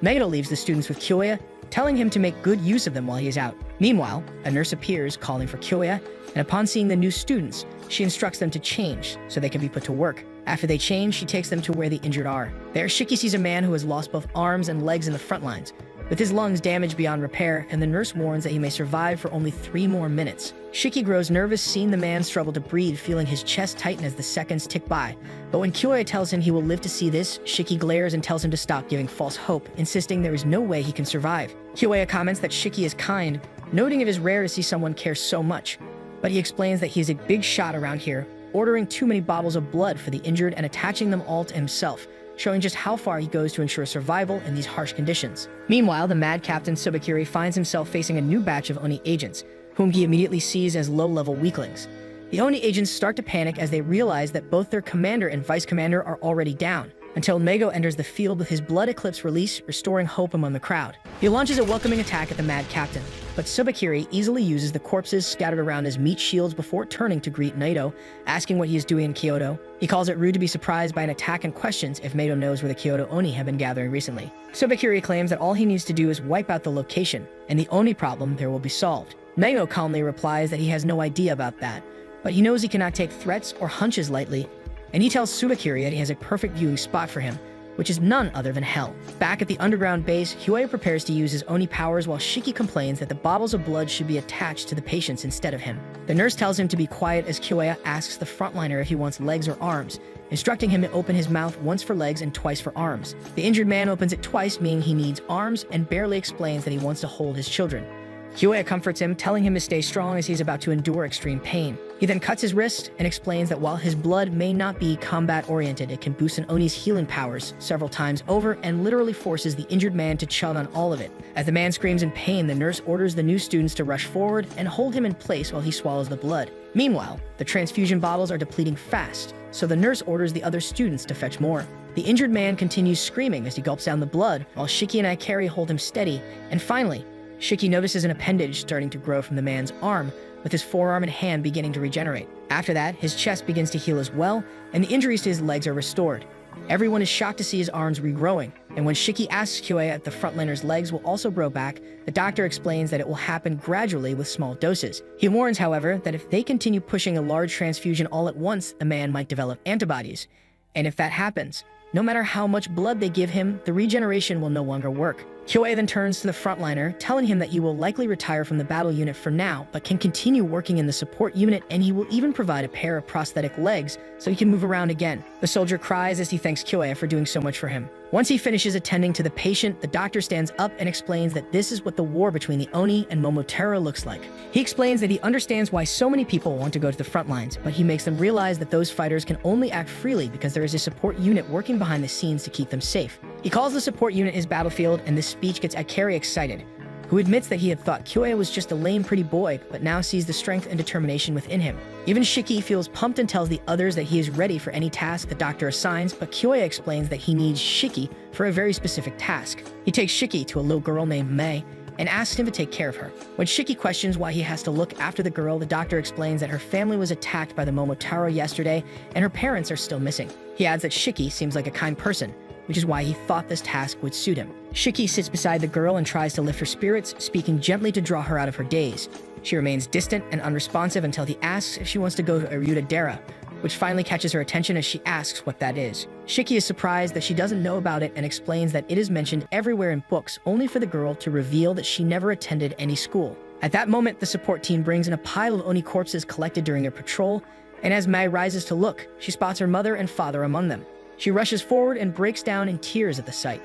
Naito leaves the students with Kyoya, telling him to make good use of them while he is out. Meanwhile, a nurse appears calling for Kyoya, and upon seeing the new students, she instructs them to change so they can be put to work. After they change, she takes them to where the injured are. There, Shiki sees a man who has lost both arms and legs in the front lines, with his lungs damaged beyond repair, and the nurse warns that he may survive for only 3 more minutes. Shiki grows nervous seeing the man struggle to breathe, feeling his chest tighten as the seconds tick by. But when Kyoya tells him he will live to see this, Shiki glares and tells him to stop giving false hope, insisting there is no way he can survive. Kyoya comments that Shiki is kind, noting it is rare to see someone care so much. But he explains that he is a big shot around here, ordering too many bottles of blood for the injured and attaching them all to himself, showing just how far he goes to ensure survival in these harsh conditions. Meanwhile, the mad captain Subakiri finds himself facing a new batch of Oni agents, whom he immediately sees as low-level weaklings. The Oni agents start to panic as they realize that both their commander and vice commander are already down, until Mego enters the field with his blood eclipse release, restoring hope among the crowd. He launches a welcoming attack at the mad captain, but Subakiri easily uses the corpses scattered around as meat shields before turning to greet Naito, asking what he is doing in Kyoto. He calls it rude to be surprised by an attack and questions if Naito knows where the Kyoto Oni have been gathering recently. Subakiri claims that all he needs to do is wipe out the location, and the Oni problem there will be solved. Naito calmly replies that he has no idea about that, but he knows he cannot take threats or hunches lightly, and he tells Subakiri that he has a perfect viewing spot for him, which is none other than hell. Back at the underground base, Huey prepares to use his Oni powers while Shiki complains that the bottles of blood should be attached to the patients instead of him. The nurse tells him to be quiet as Kyoya asks the frontliner if he wants legs or arms, instructing him to open his mouth once for legs and twice for arms. The injured man opens it twice, meaning he needs arms, and barely explains that he wants to hold his children. Kyoya comforts him, telling him to stay strong as he's about to endure extreme pain. He then cuts his wrist and explains that while his blood may not be combat-oriented, it can boost an Oni's healing powers several times over and literally forces the injured man to chug on all of it. As the man screams in pain, the nurse orders the new students to rush forward and hold him in place while he swallows the blood. Meanwhile, the transfusion bottles are depleting fast, so the nurse orders the other students to fetch more. The injured man continues screaming as he gulps down the blood, while Shiki and Ikari hold him steady, and finally, Shiki notices an appendage starting to grow from the man's arm, with his forearm and hand beginning to regenerate. After that, his chest begins to heal as well, and the injuries to his legs are restored. Everyone is shocked to see his arms regrowing, and when Shiki asks Kyoya if the frontliner's legs will also grow back, the doctor explains that it will happen gradually with small doses. He warns, however, that if they continue pushing a large transfusion all at once, the man might develop antibodies. And if that happens, no matter how much blood they give him, the regeneration will no longer work. Kyoya then turns to the frontliner, telling him that he will likely retire from the battle unit for now, but can continue working in the support unit, and he will even provide a pair of prosthetic legs so he can move around again. The soldier cries as he thanks Kyoya for doing so much for him. Once he finishes attending to the patient, the doctor stands up and explains that this is what the war between the Oni and Momotaro looks like. He explains that he understands why so many people want to go to the front lines, but he makes them realize that those fighters can only act freely because there is a support unit working behind the scenes to keep them safe. He calls the support unit his battlefield, and this speech gets Akari excited, who admits that he had thought Kyoya was just a lame pretty boy, but now sees the strength and determination within him. Even Shiki feels pumped and tells the others that he is ready for any task the doctor assigns, but Kyoya explains that he needs Shiki for a very specific task. He takes Shiki to a little girl named Mei and asks him to take care of her. When Shiki questions why he has to look after the girl, the doctor explains that her family was attacked by the Momotaro yesterday and her parents are still missing. He adds that Shiki seems like a kind person, which is why he thought this task would suit him. Shiki sits beside the girl and tries to lift her spirits, speaking gently to draw her out of her daze. She remains distant and unresponsive until he asks if she wants to go to Ryuta-dera, which finally catches her attention as she asks what that is. Shiki is surprised that she doesn't know about it and explains that it is mentioned everywhere in books, only for the girl to reveal that she never attended any school. At that moment, the support team brings in a pile of Oni corpses collected during their patrol, and as Mei rises to look, she spots her mother and father among them. She rushes forward and breaks down in tears at the sight.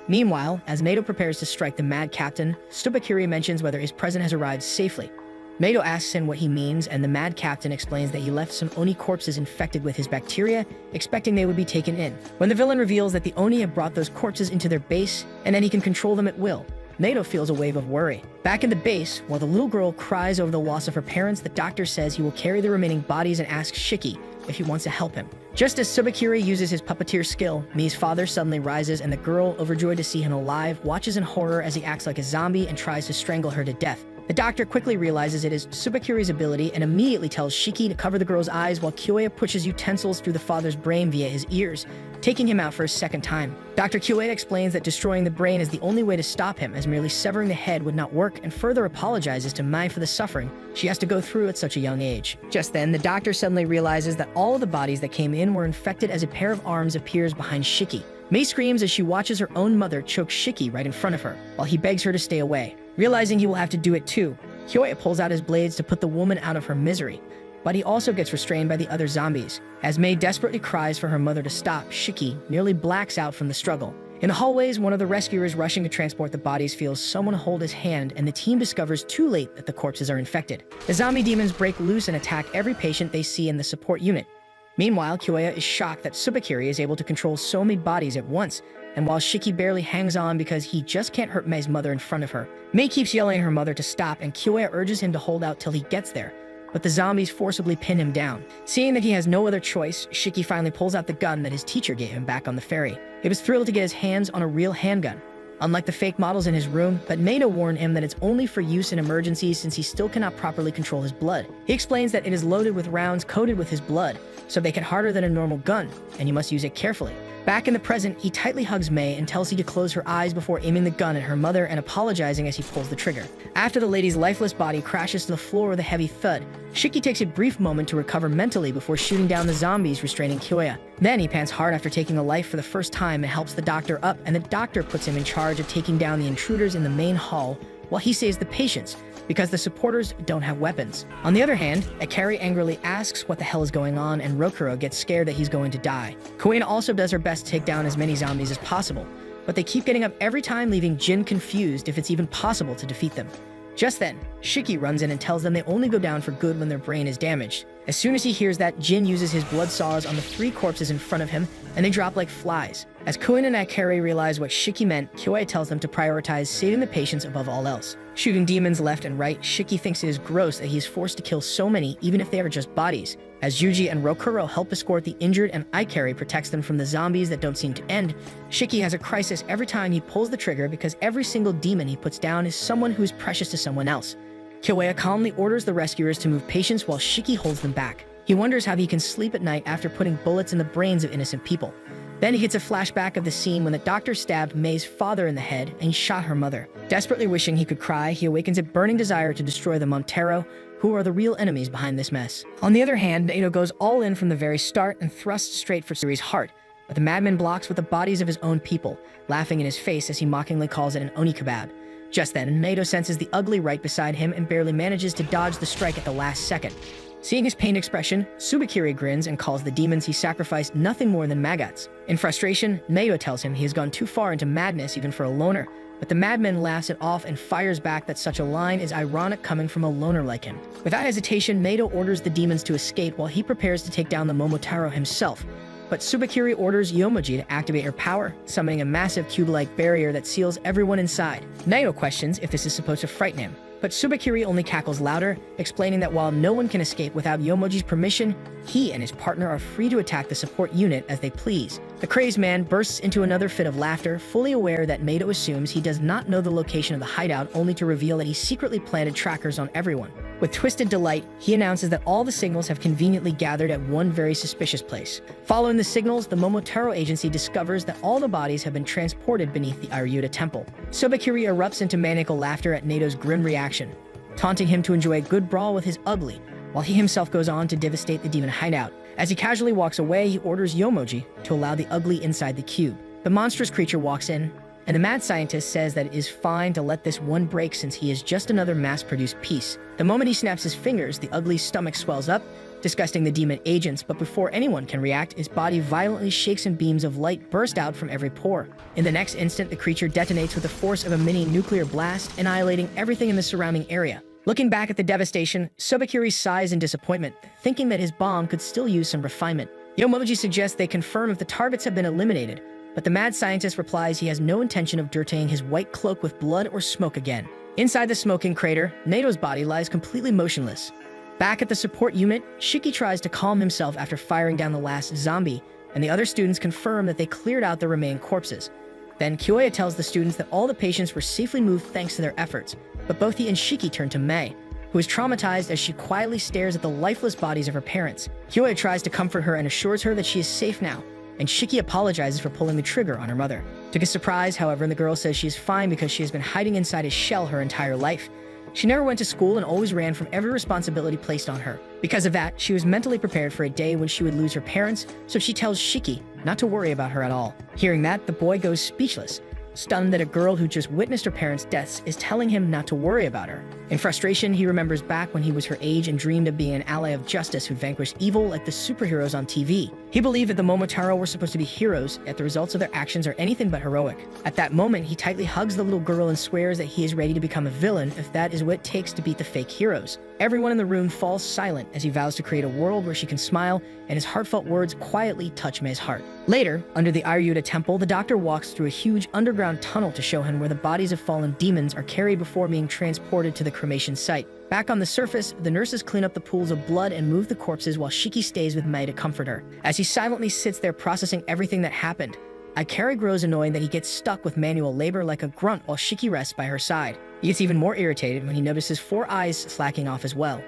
Meanwhile, as Mado prepares to strike the mad captain, Tsubakiri mentions whether his present has arrived safely. Mado asks him what he means, and the mad captain explains that he left some Oni corpses infected with his bacteria, expecting they would be taken in. When the villain reveals that the Oni have brought those corpses into their base, and then he can control them at will, Mado feels a wave of worry. Back in the base, while the little girl cries over the loss of her parents, the doctor says he will carry the remaining bodies and asks Shiki if he wants to help him. Just as Tsubakiri uses his puppeteer skill, Mii's father suddenly rises, and the girl, overjoyed to see him alive, watches in horror as he acts like a zombie and tries to strangle her to death. The doctor quickly realizes it is Tsubakiri's ability and immediately tells Shiki to cover the girl's eyes while Kyoya pushes utensils through the father's brain via his ears, taking him out for a second time. Dr. Kyoya explains that destroying the brain is the only way to stop him, as merely severing the head would not work, and further apologizes to Mai for the suffering she has to go through at such a young age. Just then, the doctor suddenly realizes that all of the bodies that came in were infected as a pair of arms appears behind Shiki. Mei screams as she watches her own mother choke Shiki right in front of her, while he begs her to stay away. Realizing he will have to do it too, Kyoya pulls out his blades to put the woman out of her misery, but he also gets restrained by the other zombies. As Mei desperately cries for her mother to stop, Shiki nearly blacks out from the struggle. In the hallways, one of the rescuers rushing to transport the bodies feels someone hold his hand, and the team discovers too late that the corpses are infected. The zombie demons break loose and attack every patient they see in the support unit. Meanwhile, Kyoya is shocked that Tsubakiri is able to control so many bodies at once, and while Shiki barely hangs on because he just can't hurt Mei's mother in front of her, Mei keeps yelling at her mother to stop, and Kyoya urges him to hold out till he gets there, but the zombies forcibly pin him down. Seeing that he has no other choice, Shiki finally pulls out the gun that his teacher gave him back on the ferry. He was thrilled to get his hands on a real handgun, unlike the fake models in his room, but Mado warned him that it's only for use in emergencies since he still cannot properly control his blood. He explains that it is loaded with rounds coated with his blood, so they hit harder than a normal gun, and you must use it carefully. Back in the present, he tightly hugs Mei and tells her to close her eyes before aiming the gun at her mother and apologizing as he pulls the trigger. After the lady's lifeless body crashes to the floor with a heavy thud, Shiki takes a brief moment to recover mentally before shooting down the zombies restraining Kyoya. Then he pants hard after taking a life for the first time and helps the doctor up, and the doctor puts him in charge of taking down the intruders in the main hall while he saves the patients, because the supporters don't have weapons. On the other hand, Akari angrily asks what the hell is going on, and Rokuro gets scared that he's going to die. Kuina also does her best to take down as many zombies as possible, but they keep getting up every time, leaving Jin confused if it's even possible to defeat them. Just then, Shiki runs in and tells them they only go down for good when their brain is damaged. As soon as he hears that, Jin uses his blood saws on the 3 corpses in front of him, and they drop like flies. As Kuin and Akari realize what Shiki meant, Kyoya tells them to prioritize saving the patients above all else. Shooting demons left and right, Shiki thinks it is gross that he is forced to kill so many, even if they are just bodies. As Yuji and Rokuro help escort the injured and Ikari protects them from the zombies that don't seem to end, Shiki has a crisis every time he pulls the trigger because every single demon he puts down is someone who is precious to someone else. Kyoya calmly orders the rescuers to move patients while Shiki holds them back. He wonders how he can sleep at night after putting bullets in the brains of innocent people. Then he gets a flashback of the scene when the doctor stabbed Mei's father in the head and he shot her mother. Desperately wishing he could cry, he awakens a burning desire to destroy the Montero, who are the real enemies behind this mess. On the other hand, Nato goes all in from the very start and thrusts straight for Suri's heart, but the madman blocks with the bodies of his own people, laughing in his face as he mockingly calls it an oni kebab. Just then, Nato senses the ugly right beside him and barely manages to dodge the strike at the last second. Seeing his pained expression, Subakiri grins and calls the demons he sacrificed nothing more than maggots. In frustration, Nato tells him he has gone too far into madness even for a loner, but the madman laughs it off and fires back that such a line is ironic coming from a loner like him. Without hesitation, Nato orders the demons to escape while he prepares to take down the Momotaro himself. But Subakiri orders Yomoji to activate her power, summoning a massive cube-like barrier that seals everyone inside. Nato questions if this is supposed to frighten him, but Subakiri only cackles louder, explaining that while no one can escape without Yomoji's permission, he and his partner are free to attack the support unit as they please. The crazed man bursts into another fit of laughter, fully aware that Nato assumes he does not know the location of the hideout, only to reveal that he secretly planted trackers on everyone. With twisted delight, he announces that all the signals have conveniently gathered at one very suspicious place. Following the signals, the Momotaro agency discovers that all the bodies have been transported beneath the Aryuta temple. Subakiri erupts into maniacal laughter at Nato's grim reaction, taunting him to enjoy a good brawl with his ugly, while he himself goes on to devastate the demon hideout. As he casually walks away, he orders Yomoji to allow the ugly inside the cube. The monstrous creature walks in, and the mad scientist says that it is fine to let this one break since he is just another mass-produced piece. The moment he snaps his fingers, the ugly's stomach swells up, disgusting the demon agents, but before anyone can react, his body violently shakes and beams of light burst out from every pore. In the next instant, the creature detonates with the force of a mini nuclear blast, annihilating everything in the surrounding area. Looking back at the devastation, Subakiri sighs in disappointment, thinking that his bomb could still use some refinement. Yomoji suggests they confirm if the targets have been eliminated, but the mad scientist replies he has no intention of dirtying his white cloak with blood or smoke again. Inside the smoking crater, Nato's body lies completely motionless. Back at the support unit, Shiki tries to calm himself after firing down the last zombie, and the other students confirm that they cleared out the remaining corpses. Then Kyoya tells the students that all the patients were safely moved thanks to their efforts, but both he and Shiki turn to Mei, who is traumatized as she quietly stares at the lifeless bodies of her parents. Kyoya tries to comfort her and assures her that she is safe now, and Shiki apologizes for pulling the trigger on her mother. To his surprise, however, the girl says she is fine because she has been hiding inside his shell her entire life. She never went to school and always ran from every responsibility placed on her. Because of that, she was mentally prepared for a day when she would lose her parents, so she tells Shiki not to worry about her at all. Hearing that, the boy goes speechless, stunned that a girl who just witnessed her parents' deaths is telling him not to worry about her. In frustration, he remembers back when he was her age and dreamed of being an ally of justice who vanquished evil like the superheroes on TV. He believed that the Momotaro were supposed to be heroes, yet the results of their actions are anything but heroic. At that moment, he tightly hugs the little girl and swears that he is ready to become a villain if that is what it takes to beat the fake heroes. Everyone in the room falls silent as he vows to create a world where she can smile, and his heartfelt words quietly touch Mei's heart. Later, under the Aryuta temple, the doctor walks through a huge underground tunnel to show him where the bodies of fallen demons are carried before being transported to the cremation site. Back on the surface, the nurses clean up the pools of blood and move the corpses while Shiki stays with Mei to comfort her. As he silently sits there processing everything that happened, Ikari grows annoyed that he gets stuck with manual labor like a grunt while Shiki rests by her side. He gets even more irritated when he notices 4 eyes slacking off as well.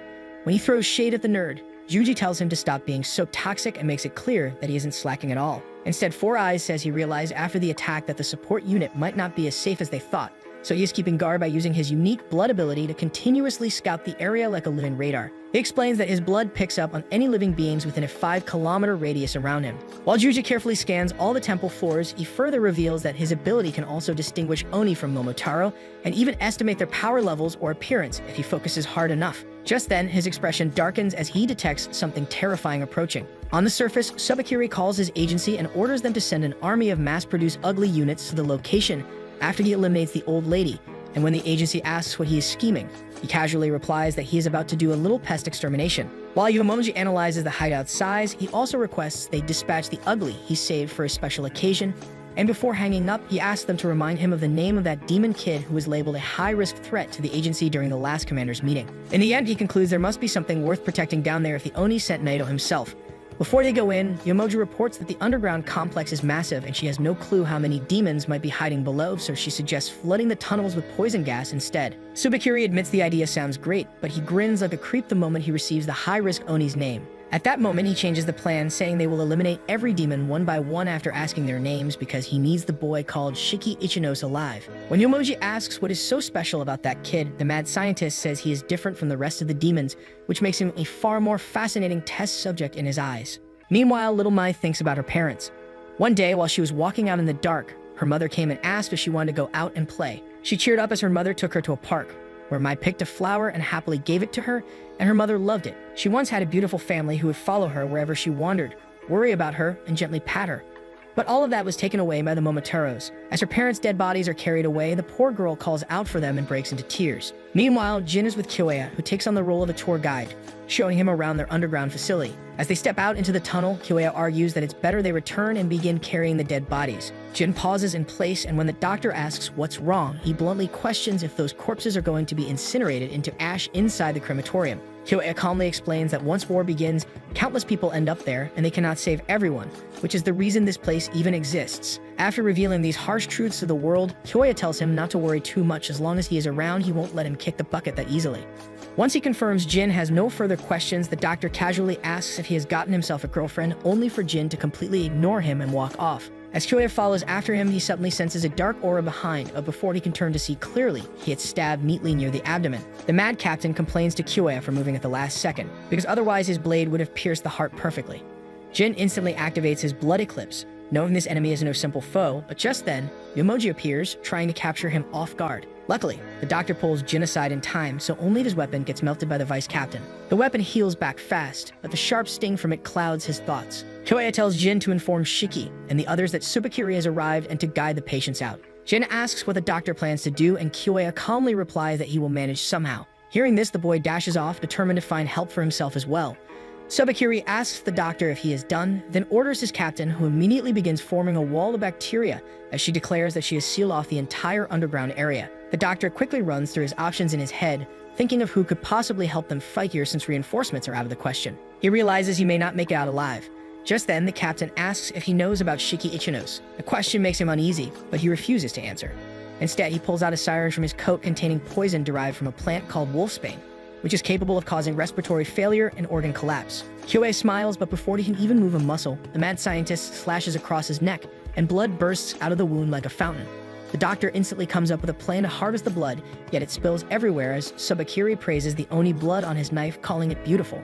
When he throws shade at the nerd, Juji tells him to stop being so toxic and makes it clear that he isn't slacking at all. Instead, 4 Eyes says he realized after the attack that the support unit might not be as safe as they thought, so he is keeping guard by using his unique blood ability to continuously scout the area like a living radar. He explains that his blood picks up on any living beings within a 5-kilometer radius around him. While Juji carefully scans all the temple floors, he further reveals that his ability can also distinguish Oni from Momotaro and even estimate their power levels or appearance if he focuses hard enough. Just then, his expression darkens as he detects something terrifying approaching. On the surface, Subakiri calls his agency and orders them to send an army of mass-produced ugly units to the location after he eliminates the old lady, and when the agency asks what he is scheming, he casually replies that he is about to do a little pest extermination. While Yomoji analyzes the hideout's size, he also requests they dispatch the ugly he saved for a special occasion, and before hanging up, he asks them to remind him of the name of that demon kid who was labeled a high-risk threat to the agency during the last commander's meeting. In the end, he concludes there must be something worth protecting down there if the Oni sent Naito himself. Before they go in, Yomoji reports that the underground complex is massive and she has no clue how many demons might be hiding below, so she suggests flooding the tunnels with poison gas instead. Subakiri admits the idea sounds great, but he grins like a creep the moment he receives the high-risk Oni's name. At that moment, he changes the plan, saying they will eliminate every demon one by one after asking their names because he needs the boy called Shiki Ichinos alive. When Yomoji asks what is so special about that kid, the mad scientist says he is different from the rest of the demons, which makes him a far more fascinating test subject in his eyes. Meanwhile, little Mai thinks about her parents. One day, while she was walking out in the dark, her mother came and asked if she wanted to go out and play. She cheered up as her mother took her to a park. where Mai picked a flower and happily gave it to her, and her mother loved it. She once had a beautiful family who would follow her wherever she wandered, worry about her, and gently pat her. But all of that was taken away by the Momotaros. As her parents' dead bodies are carried away, the poor girl calls out for them and breaks into tears. Meanwhile, Jin is with Kyoya, who takes on the role of a tour guide, showing him around their underground facility. As they step out into the tunnel, Kyoya argues that it's better they return and begin carrying the dead bodies. Jin pauses in place, and when the doctor asks what's wrong, he bluntly questions if those corpses are going to be incinerated into ash inside the crematorium. Kyoya calmly explains that once war begins, countless people end up there, and they cannot save everyone, which is the reason this place even exists. After revealing these harsh truths to the world, Kyoya tells him not to worry too much. As long as he is around, he won't let him kick the bucket that easily. Once he confirms Jin has no further questions, the doctor casually asks if he has gotten himself a girlfriend, only for Jin to completely ignore him and walk off. As Kyoya follows after him, he suddenly senses a dark aura behind, but before he can turn to see clearly, he gets stabbed neatly near the abdomen. The mad captain complains to Kyoya for moving at the last second, because otherwise his blade would have pierced the heart perfectly. Jin instantly activates his blood eclipse, knowing this enemy is no simple foe, but just then, Yomoji appears, trying to capture him off guard. Luckily, the doctor pulls Jin aside in time, so only his weapon gets melted by the vice captain. The weapon heals back fast, but the sharp sting from it clouds his thoughts. Kyoya tells Jin to inform Shiki and the others that Tsubakiri has arrived and to guide the patients out. Jin asks what the doctor plans to do, and Kyoya calmly replies that he will manage somehow. Hearing this, the boy dashes off, determined to find help for himself as well. Tsubakiri asks the doctor if he is done, then orders his captain, who immediately begins forming a wall of bacteria as she declares that she has sealed off the entire underground area. The doctor quickly runs through his options in his head, thinking of who could possibly help them fight here since reinforcements are out of the question. He realizes he may not make it out alive. Just then, the captain asks if he knows about Shiki Ichinos. The question makes him uneasy, but he refuses to answer. Instead, he pulls out a siren from his coat containing poison derived from a plant called wolfsbane, which is capable of causing respiratory failure and organ collapse. Kyoei smiles, but before he can even move a muscle, the mad scientist slashes across his neck, and blood bursts out of the wound like a fountain. The doctor instantly comes up with a plan to harvest the blood, yet it spills everywhere as Tsubakiri praises the Oni blood on his knife, calling it beautiful.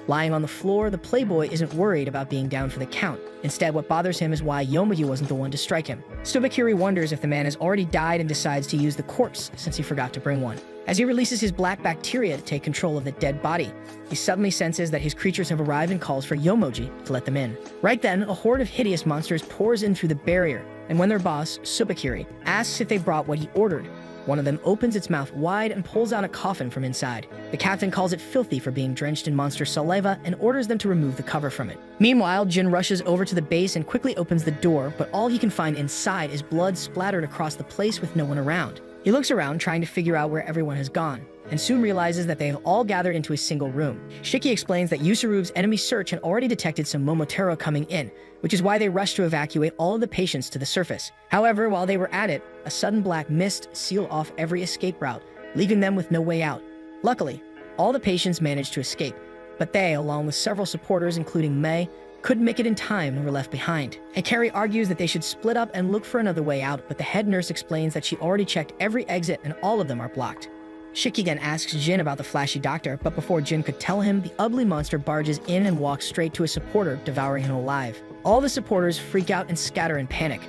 Lying on the floor, the playboy isn't worried about being down for the count. Instead, what bothers him is why Yomogi wasn't the one to strike him. Tsubakiri wonders if the man has already died and decides to use the corpse since he forgot to bring one. As he releases his black bacteria to take control of the dead body, he suddenly senses that his creatures have arrived and calls for Yomogi to let them in. Right then, a horde of hideous monsters pours in through the barrier, and when their boss, Tsubakiri, asks if they brought what he ordered, one of them opens its mouth wide and pulls out a coffin from inside. The captain calls it filthy for being drenched in monster saliva and orders them to remove the cover from it. Meanwhile, Jin rushes over to the base and quickly opens the door, but all he can find inside is blood splattered across the place with no one around. He looks around, trying to figure out where everyone has gone, and soon realizes that they have all gathered into a single room. Shiki explains that Yusuru's enemy search had already detected some Momotaro coming in, which is why they rushed to evacuate all of the patients to the surface. However, while they were at it, a sudden black mist sealed off every escape route, leaving them with no way out. Luckily, all the patients managed to escape, but they, along with several supporters including Mei, couldn't make it in time and were left behind. Hikari argues that they should split up and look for another way out, but the head nurse explains that she already checked every exit and all of them are blocked. Shiki then asks Jin about the flashy doctor, but before Jin could tell him, the ugly monster barges in and walks straight to a supporter, devouring him alive. All the supporters freak out and scatter in panic.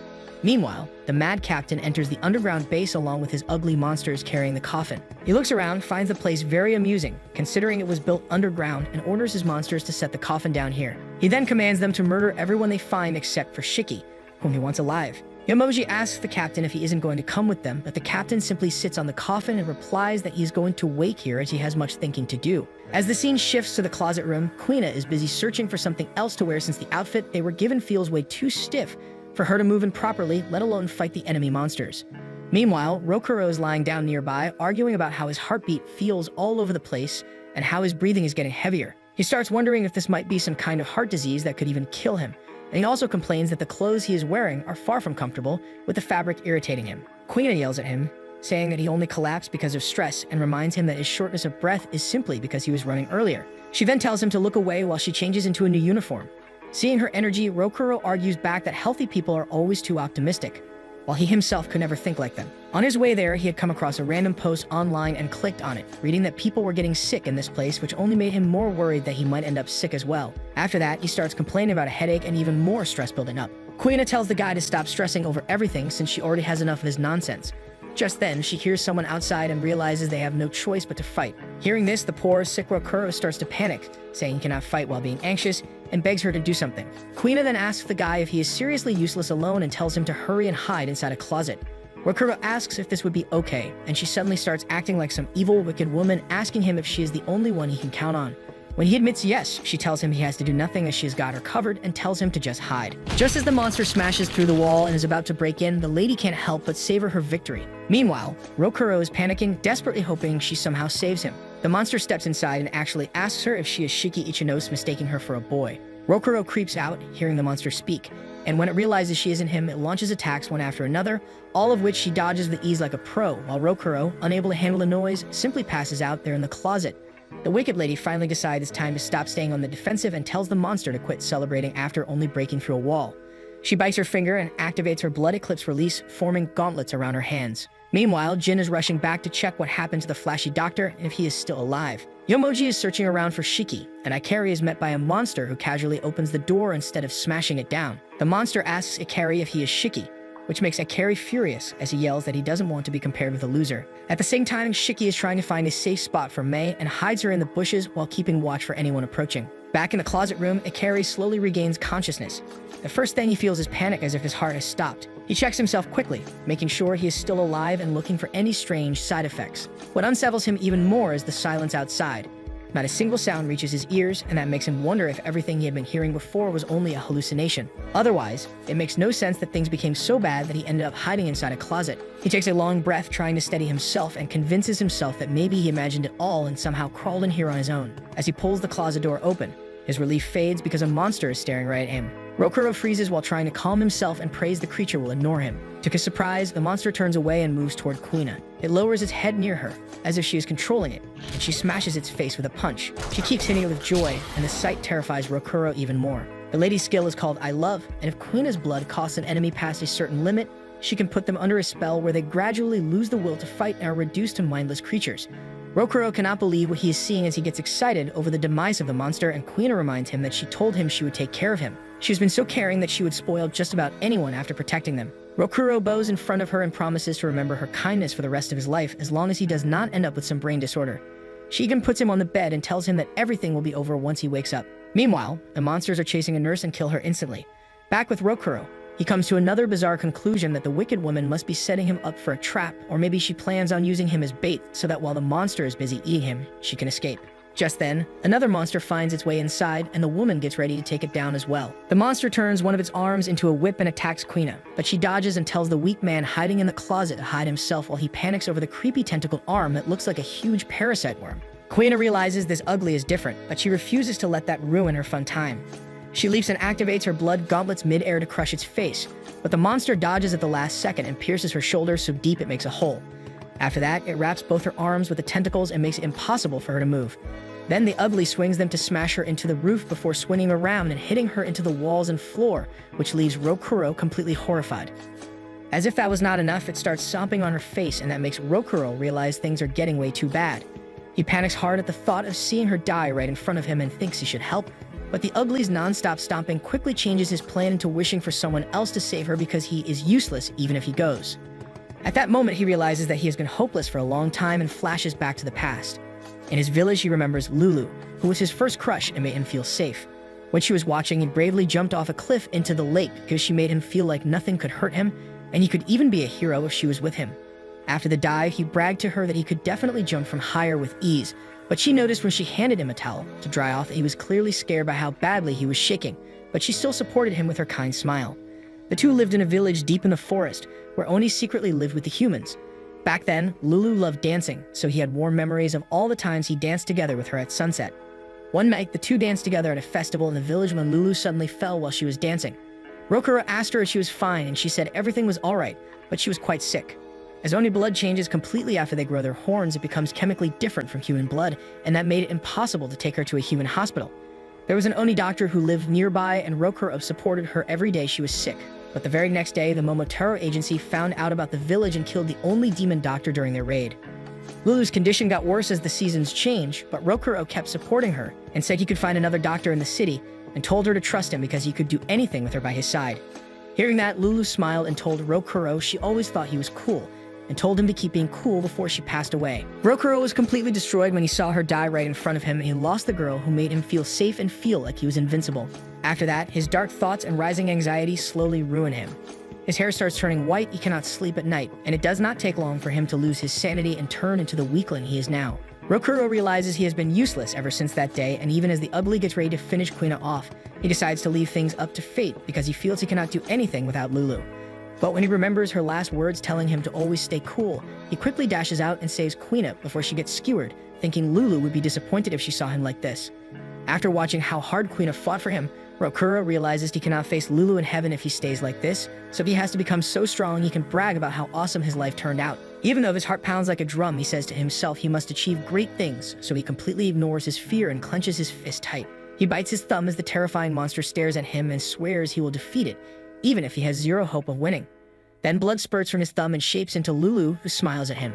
Meanwhile, the mad captain enters the underground base along with his ugly monsters carrying the coffin. He looks around, finds the place very amusing, considering it was built underground, and orders his monsters to set the coffin down here. He then commands them to murder everyone they find except for Shiki, whom he wants alive. Yomoji asks the captain if he isn't going to come with them, but the captain simply sits on the coffin and replies that he's going to wait here as he has much thinking to do. As the scene shifts to the closet room, Quina is busy searching for something else to wear since the outfit they were given feels way too stiff for her to move in properly, let alone fight the enemy monsters. Meanwhile, Rokuro is lying down nearby, arguing about how his heartbeat feels all over the place and how his breathing is getting heavier. He starts wondering if this might be some kind of heart disease that could even kill him, and he also complains that the clothes he is wearing are far from comfortable, with the fabric irritating him. Quina yells at him, saying that he only collapsed because of stress, and reminds him that his shortness of breath is simply because he was running earlier. She then tells him to look away while she changes into a new uniform. Seeing her energy, Rokuro argues back that healthy people are always too optimistic, while he himself could never think like them. On his way there, he had come across a random post online and clicked on it, reading that people were getting sick in this place, which only made him more worried that he might end up sick as well. After that, he starts complaining about a headache and even more stress building up. Quina tells the guy to stop stressing over everything since she already has enough of his nonsense. Just then, she hears someone outside and realizes they have no choice but to fight. Hearing this, the poor, sick Rokuro starts to panic, saying he cannot fight while being anxious, and begs her to do something. Kuina then asks the guy if he is seriously useless alone and tells him to hurry and hide inside a closet. Rokuro asks if this would be okay, and she suddenly starts acting like some evil, wicked woman, asking him if she is the only one he can count on. When he admits yes, she tells him he has to do nothing as she has got her covered and tells him to just hide. Just as the monster smashes through the wall and is about to break in, the lady can't help but savor her victory. Meanwhile, Rokuro is panicking, desperately hoping she somehow saves him. The monster steps inside and actually asks her if she is Shiki Ichinos, mistaking her for a boy. Rokuro creeps out, hearing the monster speak, and when it realizes she isn't him, it launches attacks one after another, all of which she dodges with ease like a pro, while Rokuro, unable to handle the noise, simply passes out there in the closet. The wicked lady finally decides it's time to stop staying on the defensive and tells the monster to quit celebrating after only breaking through a wall. She bites her finger and activates her blood eclipse release, forming gauntlets around her hands. Meanwhile, Jin is rushing back to check what happened to the flashy doctor and if he is still alive. Yomoji is searching around for Shiki, and Ikari is met by a monster who casually opens the door instead of smashing it down. The monster asks Ikari if he is Shiki, which makes Ikari furious as he yells that he doesn't want to be compared with a loser. At the same time, Shiki is trying to find a safe spot for Mei and hides her in the bushes while keeping watch for anyone approaching. Back in the closet room, Ikari slowly regains consciousness. The first thing he feels is panic, as if his heart has stopped. He checks himself quickly, making sure he is still alive and looking for any strange side effects. What unsettles him even more is the silence outside. Not a single sound reaches his ears, and that makes him wonder if everything he had been hearing before was only a hallucination. Otherwise, it makes no sense that things became so bad that he ended up hiding inside a closet. He takes a long breath, trying to steady himself, and convinces himself that maybe he imagined it all and somehow crawled in here on his own. As he pulls the closet door open, his relief fades because a monster is staring right at him. Rokuro freezes while trying to calm himself and prays the creature will ignore him. To his surprise, the monster turns away and moves toward Kuina. It lowers its head near her, as if she is controlling it, and she smashes its face with a punch. She keeps hitting it with joy, and the sight terrifies Rokuro even more. The lady's skill is called I Love, and if Kuina's blood costs an enemy past a certain limit, she can put them under a spell where they gradually lose the will to fight and are reduced to mindless creatures. Rokuro cannot believe what he is seeing as he gets excited over the demise of the monster, and Kuina reminds him that she told him she would take care of him. She has been so caring that she would spoil just about anyone after protecting them. Rokuro bows in front of her and promises to remember her kindness for the rest of his life as long as he does not end up with some brain disorder. She even puts him on the bed and tells him that everything will be over once he wakes up. Meanwhile, the monsters are chasing a nurse and kill her instantly. Back with Rokuro, he comes to another bizarre conclusion that the wicked woman must be setting him up for a trap, or maybe she plans on using him as bait so that while the monster is busy eating him, she can escape. Just then, another monster finds its way inside, and the woman gets ready to take it down as well. The monster turns one of its arms into a whip and attacks Kuina, but she dodges and tells the weak man hiding in the closet to hide himself while he panics over the creepy tentacled arm that looks like a huge parasite worm. Kuina realizes this ugly is different, but she refuses to let that ruin her fun time. She leaps and activates her blood gauntlets mid-air to crush its face, but the monster dodges at the last second and pierces her shoulder so deep it makes a hole. After that, it wraps both her arms with the tentacles and makes it impossible for her to move. Then the ugly swings them to smash her into the roof before swinging around and hitting her into the walls and floor, which leaves Rokuro completely horrified. As if that was not enough, it starts stomping on her face, and that makes Rokuro realize things are getting way too bad. He panics hard at the thought of seeing her die right in front of him and thinks he should help, but the ugly's non-stop stomping quickly changes his plan into wishing for someone else to save her because he is useless even if he goes. At that moment, he realizes that he has been hopeless for a long time and flashes back to the past. In his village, he remembers Lulu, who was his first crush and made him feel safe. When she was watching, he bravely jumped off a cliff into the lake because she made him feel like nothing could hurt him, and he could even be a hero if she was with him. After the dive, he bragged to her that he could definitely jump from higher with ease, but she noticed when she handed him a towel to dry off that he was clearly scared by how badly he was shaking, but she still supported him with her kind smile. The two lived in a village deep in the forest, where Oni secretly lived with the humans. Back then, Lulu loved dancing, so he had warm memories of all the times he danced together with her at sunset. One night, the two danced together at a festival in the village when Lulu suddenly fell while she was dancing. Rokuro asked her if she was fine, and she said everything was alright, but she was quite sick. As Oni blood changes completely after they grow their horns, it becomes chemically different from human blood, and that made it impossible to take her to a human hospital. There was an Oni doctor who lived nearby, and Rokuro supported her every day she was sick. But the very next day, the Momotaro agency found out about the village and killed the only demon doctor during their raid. Lulu's condition got worse as the seasons changed, but Rokuro kept supporting her and said he could find another doctor in the city and told her to trust him because he could do anything with her by his side. Hearing that, Lulu smiled and told Rokuro she always thought he was cool, and told him to keep being cool before she passed away. Rokuro was completely destroyed when he saw her die right in front of him, and he lost the girl who made him feel safe and feel like he was invincible. After that, his dark thoughts and rising anxiety slowly ruin him. His hair starts turning white, he cannot sleep at night, and it does not take long for him to lose his sanity and turn into the weakling he is now. Rokuro realizes he has been useless ever since that day, and even as the ugly gets ready to finish Kuina off, he decides to leave things up to fate because he feels he cannot do anything without Lulu. But when he remembers her last words telling him to always stay cool, he quickly dashes out and saves Kuina before she gets skewered, thinking Lulu would be disappointed if she saw him like this. After watching how hard Kuina fought for him, Rokuro realizes he cannot face Lulu in heaven if he stays like this, so he has to become so strong he can brag about how awesome his life turned out. Even though his heart pounds like a drum, he says to himself he must achieve great things, so he completely ignores his fear and clenches his fist tight. He bites his thumb as the terrifying monster stares at him and swears he will defeat it, even if he has zero hope of winning. Then blood spurts from his thumb and shapes into Lulu, who smiles at him.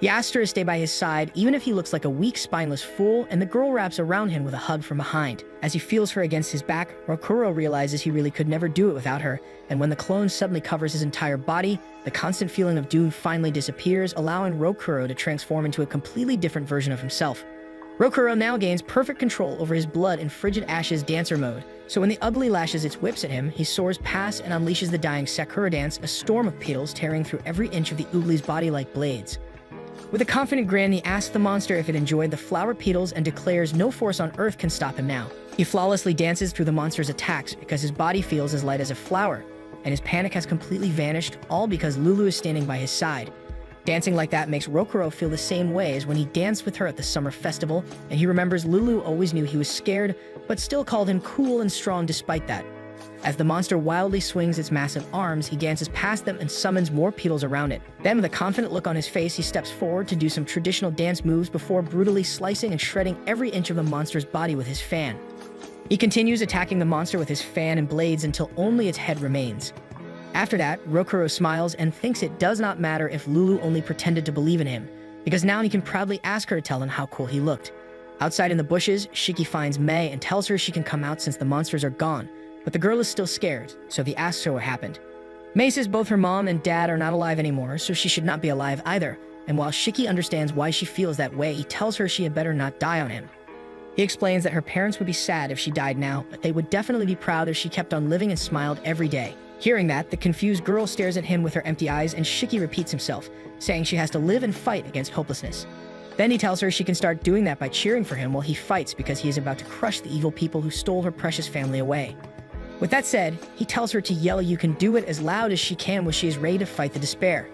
He asks her to stay by his side, even if he looks like a weak, spineless fool, and the girl wraps around him with a hug from behind. As he feels her against his back, Rokuro realizes he really could never do it without her, and when the clone suddenly covers his entire body, the constant feeling of doom finally disappears, allowing Rokuro to transform into a completely different version of himself. Rokuro now gains perfect control over his blood in Frigid Ash's dancer mode, so when the ugly lashes its whips at him, he soars past and unleashes the dying Sakura dance, a storm of petals tearing through every inch of the Oogli's body like blades. With a confident grin, he asks the monster if it enjoyed the flower petals and declares no force on earth can stop him now. He flawlessly dances through the monster's attacks because his body feels as light as a flower, and his panic has completely vanished, all because Lulu is standing by his side. Dancing like that makes Rokuro feel the same way as when he danced with her at the summer festival, and he remembers Lulu always knew he was scared, but still called him cool and strong despite that. As the monster wildly swings its massive arms, he dances past them and summons more petals around it. Then, with a confident look on his face, he steps forward to do some traditional dance moves before brutally slicing and shredding every inch of the monster's body with his fan. He continues attacking the monster with his fan and blades until only its head remains. After that, Rokuro smiles and thinks it does not matter if Lulu only pretended to believe in him, because now he can proudly ask her to tell him how cool he looked. Outside in the bushes, Shiki finds Mei and tells her she can come out since the monsters are gone, but the girl is still scared, so he asks her what happened. Mei says both her mom and dad are not alive anymore, so she should not be alive either, and while Shiki understands why she feels that way, he tells her she had better not die on him. He explains that her parents would be sad if she died now, but they would definitely be proud if she kept on living and smiled every day. Hearing that, the confused girl stares at him with her empty eyes, and Shiki repeats himself, saying she has to live and fight against hopelessness. Then he tells her she can start doing that by cheering for him while he fights because he is about to crush the evil people who stole her precious family away. With that said, he tells her to yell "You can do it" as loud as she can when she is ready to fight the despair.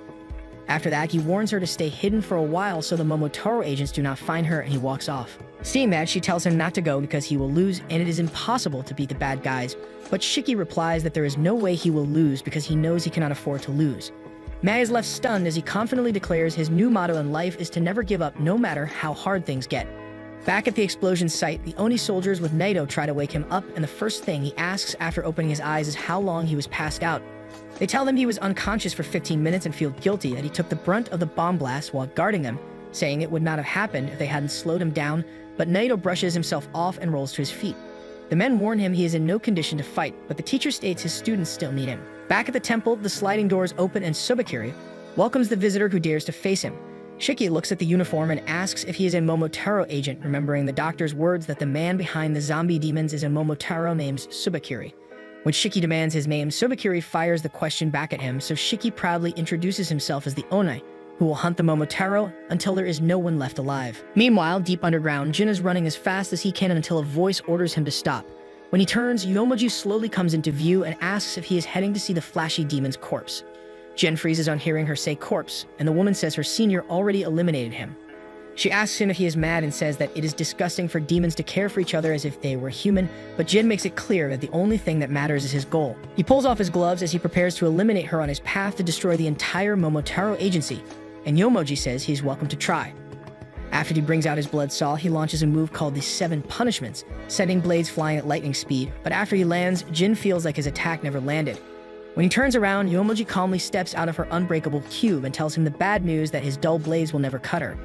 After that, he warns her to stay hidden for a while so the Momotaro agents do not find her, and he walks off. Seeing that, she tells him not to go because he will lose and it is impossible to beat the bad guys, but Shiki replies that there is no way he will lose because he knows he cannot afford to lose. Mei is left stunned as he confidently declares his new motto in life is to never give up no matter how hard things get. Back at the explosion site, the Oni soldiers with Naito try to wake him up, and the first thing he asks after opening his eyes is how long he was passed out. They tell him he was unconscious for 15 minutes and feel guilty that he took the brunt of the bomb blast while guarding them, saying it would not have happened if they hadn't slowed him down, but Naito brushes himself off and rolls to his feet. The men warn him he is in no condition to fight, but the teacher states his students still need him. Back at the temple, the sliding doors open and Subakiri welcomes the visitor who dares to face him. Shiki looks at the uniform and asks if he is a Momotaro agent, remembering the doctor's words that the man behind the zombie demons is a Momotaro named Subakiri. When Shiki demands his name, Subakiri fires the question back at him, so Shiki proudly introduces himself as the Onai, who will hunt the Momotaro until there is no one left alive. Meanwhile, deep underground, Jin is running as fast as he can until a voice orders him to stop. When he turns, Yomoji slowly comes into view and asks if he is heading to see the flashy demon's corpse. Jin freezes on hearing her say corpse, and the woman says her senior already eliminated him. She asks him if he is mad and says that it is disgusting for demons to care for each other as if they were human, but Jin makes it clear that the only thing that matters is his goal. He pulls off his gloves as he prepares to eliminate her on his path to destroy the entire Momotaro agency, and Yomoji says he's welcome to try. After he brings out his blood saw, he launches a move called the 7 Punishments, sending blades flying at lightning speed, but after he lands, Jin feels like his attack never landed. When he turns around, Yomoji calmly steps out of her unbreakable cube and tells him the bad news that his dull blades will never cut her.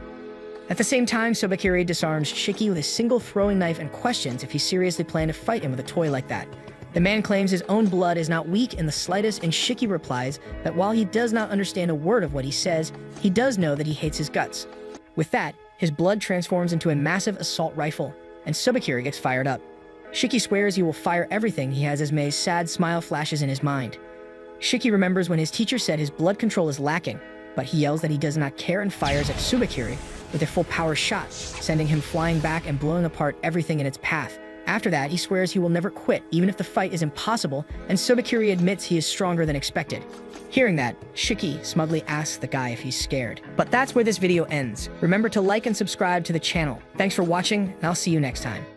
At the same time, Sobakiri disarms Shiki with a single throwing knife and questions if he seriously planned to fight him with a toy like that. The man claims his own blood is not weak in the slightest, and Shiki replies that while he does not understand a word of what he says, he does know that he hates his guts. With that, his blood transforms into a massive assault rifle, and Subakiri gets fired up. Shiki swears he will fire everything he has as Mei's sad smile flashes in his mind. Shiki remembers when his teacher said his blood control is lacking, but he yells that he does not care and fires at Subakiri with a full power shot, sending him flying back and blowing apart everything in its path. After that, he swears he will never quit, even if the fight is impossible, and Subakiri admits he is stronger than expected. Hearing that, Shiki smugly asks the guy if he's scared. But that's where this video ends. Remember to like and subscribe to the channel. Thanks for watching, and I'll see you next time.